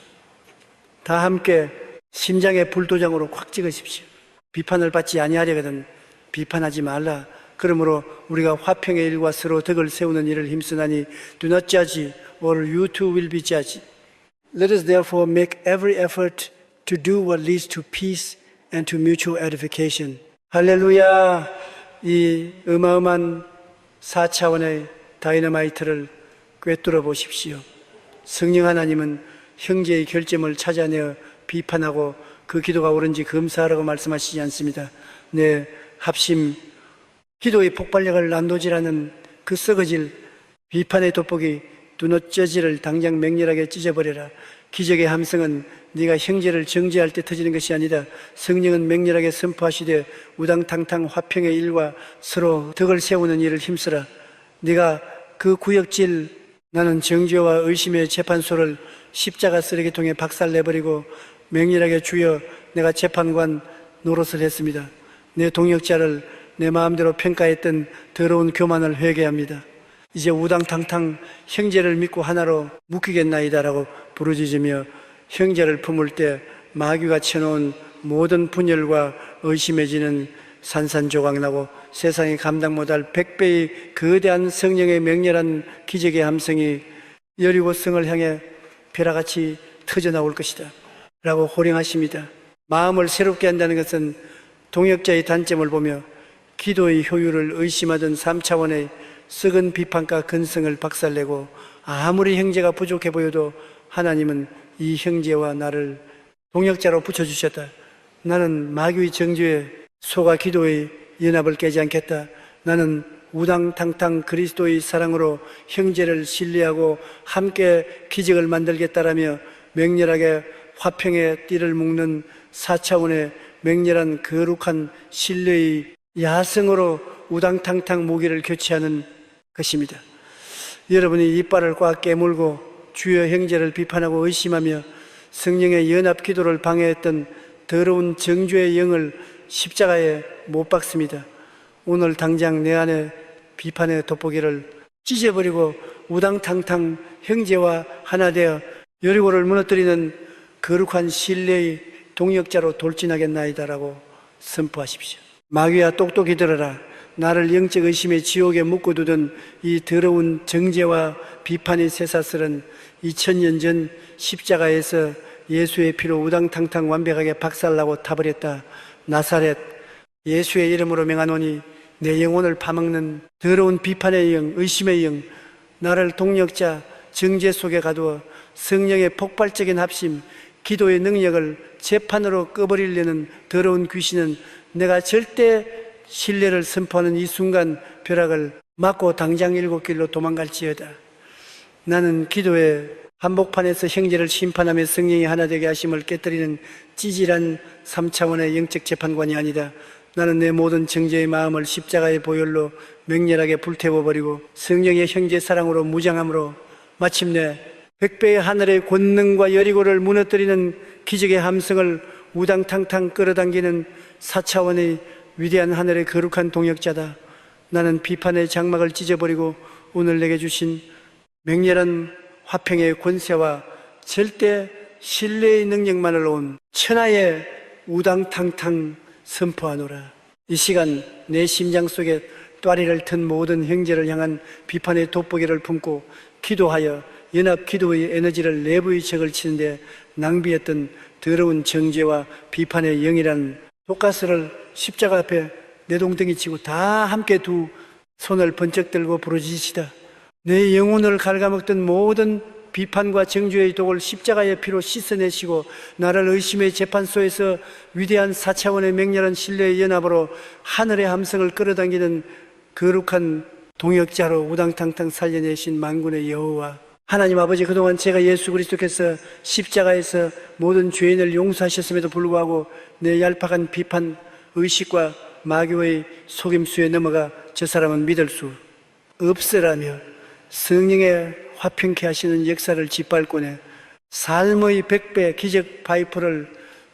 다 함께 심장에 불도장으로 콱 찍으십시오. 비판을 받지 아니하려거든 비판하지 말라. 그러므로 우리가 화평의 일과 서로 덕을 세우는 일을 힘쓰나니 do not judge or you too will be judged. Let us therefore make every effort to do what leads to peace and to mutual edification. 할렐루야. 이 어마어마한 4차원의 다이너마이트를 꿰뚫어 보십시오. 성령 하나님은 형제의 결점을 찾아내어 비판하고 그 기도가 옳은지 검사하라고 말씀하시지 않습니다. 내 합심 기도의 폭발력을 난도질하는 그 썩어질 비판의 돋보기 두넛져지를 당장 맹렬하게 찢어버려라. 기적의 함성은 네가 형제를 정죄할 때 터지는 것이 아니다. 성령은 맹렬하게 선포하시되 우당탕탕 화평의 일과 서로 덕을 세우는 일을 힘쓰라. 네가 그 구역질 나는 정죄와 의심의 재판소를 십자가 쓰레기통에 박살내버리고 맹렬하게 주여 내가 재판관 노릇을 했습니다. 내 동역자를 내 마음대로 평가했던 더러운 교만을 회개합니다. 이제 우당탕탕 형제를 믿고 하나로 묶이겠나이다라고 부르짖으며 형제를 품을 때 마귀가 쳐놓은 모든 분열과 의심해지는 산산조각나고 세상에 감당 못할 100배의 거대한 성령의 맹렬한 기적의 함성이 여리고 성을 향해 벼락같이 터져나올 것이다 라고 호령하십니다. 마음을 새롭게 한다는 것은 동역자의 단점을 보며 기도의 효율을 의심하던 3차원의 썩은 비판과 근성을 박살내고 아무리 형제가 부족해 보여도 하나님은 이 형제와 나를 동역자로 붙여주셨다. 나는 마귀의 정죄에 속아 기도의 연합을 깨지 않겠다. 나는 우당탕탕 그리스도의 사랑으로 형제를 신뢰하고 함께 기적을 만들겠다라며 맹렬하게 화평의 띠를 묶는 4차원의 맹렬한 거룩한 신뢰의 야성으로 우당탕탕 무기를 교체하는 것입니다. 여러분이 이빨을 꽉 깨물고 주여 형제를 비판하고 의심하며 성령의 연합 기도를 방해했던 더러운 정죄의 영을 십자가에 못 박습니다. 오늘 당장 내 안에 비판의 돋보기를 찢어버리고 우당탕탕 형제와 하나 되어 여리고를 무너뜨리는 거룩한 신뢰의 동역자로 돌진하겠나이다라고 선포하십시오. 마귀야 똑똑히 들어라. 나를 영적 의심의 지옥에 묶어두던 이 더러운 정죄와 비판의 쇠사슬은 2000년 전 십자가에서 예수의 피로 우당탕탕 완벽하게 박살나고 타버렸다. 나사렛 예수의 이름으로 명하노니 내 영혼을 파먹는 더러운 비판의 영, 의심의 영, 나를 동력자 정죄 속에 가두어 성령의 폭발적인 합심, 기도의 능력을 재판으로 꺼버리려는 더러운 귀신은 내가 절대 신뢰를 선포하는 이 순간 벼락을 맞고 당장 7길로 도망갈지어다. 나는 기도의 한복판에서 형제를 심판하며 성령이 하나 되게 하심을 깨뜨리는 찌질한 3차원의 영적 재판관이 아니다. 나는 내 모든 정죄의 마음을 십자가의 보혈로 맹렬하게 불태워버리고 성령의 형제 사랑으로 무장함으로 마침내 백배의 하늘의 권능과 여리고를 무너뜨리는 기적의 함성을 우당탕탕 끌어당기는 4차원의 위대한 하늘의 거룩한 동역자다. 나는 비판의 장막을 찢어버리고 오늘 내게 주신 맹렬한 화평의 권세와 절대 신뢰의 능력만을 온 천하의 우당탕탕 선포하노라. 이 시간 내 심장 속에 또아리를 튼 모든 형제를 향한 비판의 돋보기를 품고 기도하여 연합 기도의 에너지를 내부의 적을 치는데 낭비했던 더러운 정죄와 비판의 영이라는 독가스를 십자가 앞에 내동댕이 치고 다 함께 두 손을 번쩍 들고 부르짖으시다. 내 영혼을 갉아먹던 모든 비판과 정죄의 독을 십자가의 피로 씻어내시고 나를 의심의 재판소에서 위대한 4차원의 맹렬한 신뢰의 연합으로 하늘의 함성을 끌어당기는 거룩한 동역자로 우당탕탕 살려내신 만군의 여호와 하나님 아버지, 그동안 제가 예수 그리스도께서 십자가에서 모든 죄인을 용서하셨음에도 불구하고 내 얄팍한 비판, 의식과 마귀의 속임수에 넘어가 저 사람은 믿을 수 없으라며 성령의 화평케 하시는 역사를 짓밟고내 삶의 100배 기적 파이프를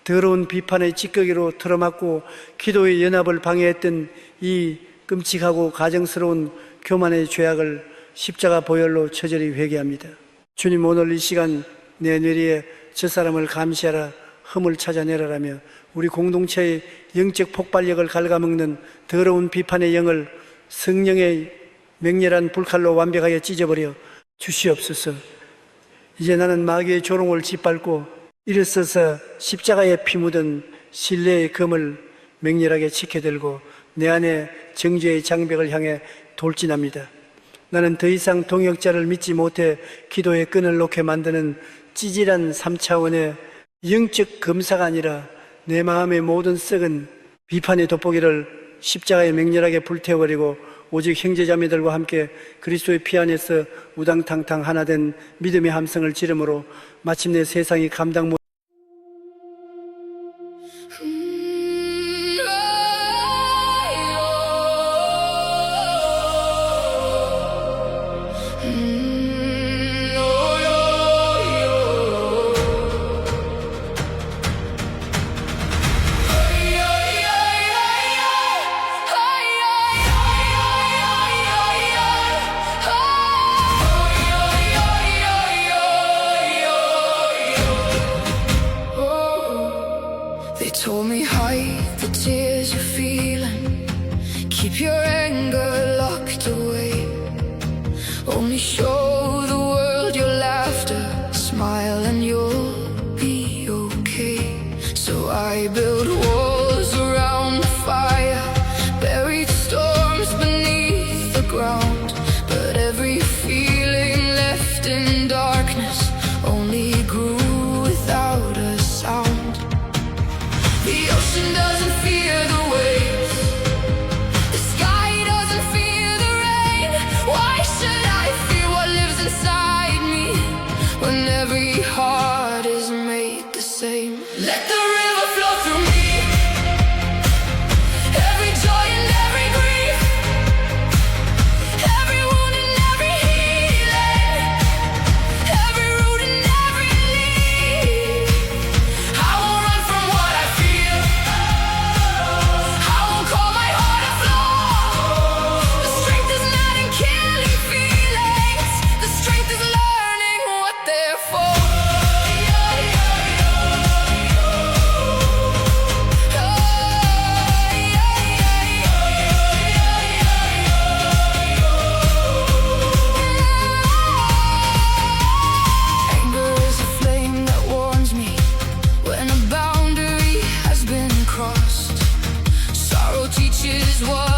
더러운 비판의 찌꺼기로 틀어막고 기도의 연합을 방해했던 이 끔찍하고 가정스러운 교만의 죄악을 십자가 보혈로 처절히 회개합니다. 주님, 오늘 이 시간 내 뇌리에 저 사람을 감시하라, 흠을 찾아내라라며 우리 공동체의 영적 폭발력을 갉아먹는 더러운 비판의 영을 성령의 맹렬한 불칼로 완벽하게 찢어버려 주시옵소서. 이제 나는 마귀의 조롱을 짓밟고 일어서서 십자가에 피 묻은 신뢰의 검을 맹렬하게 지켜들고 내 안에 정죄의 장벽을 향해 돌진합니다. 나는 더 이상 동역자를 믿지 못해 기도의 끈을 놓게 만드는 찌질한 3차원의 영적 검사가 아니라 내 마음의 모든 썩은 비판의 돋보기를 십자가에 맹렬하게 불태워버리고 오직 형제자매들과 함께 그리스도의 피 안에서 우당탕탕 하나 된 믿음의 함성을 지름으로 마침내 세상이 감당 못 They told me hide the tears you're feeling, keep your anger locked away, only show the world your laughter, smile and you'll be okay. So I build walls around the fire, buried storms beneath the ground, but every feeling left in darkness only grew without a sound. The ocean doesn't fear the waves, the sky doesn't fear the rain. Why should I fear what lives inside me when every heart is made the same? Let the river flow through me, every joy and every grief, every wound and every healing, every root and every leaf. I won't run from what I feel, I won't call my heart a flaw. The strength is not in killing feelings, the strength is learning what they're for. is what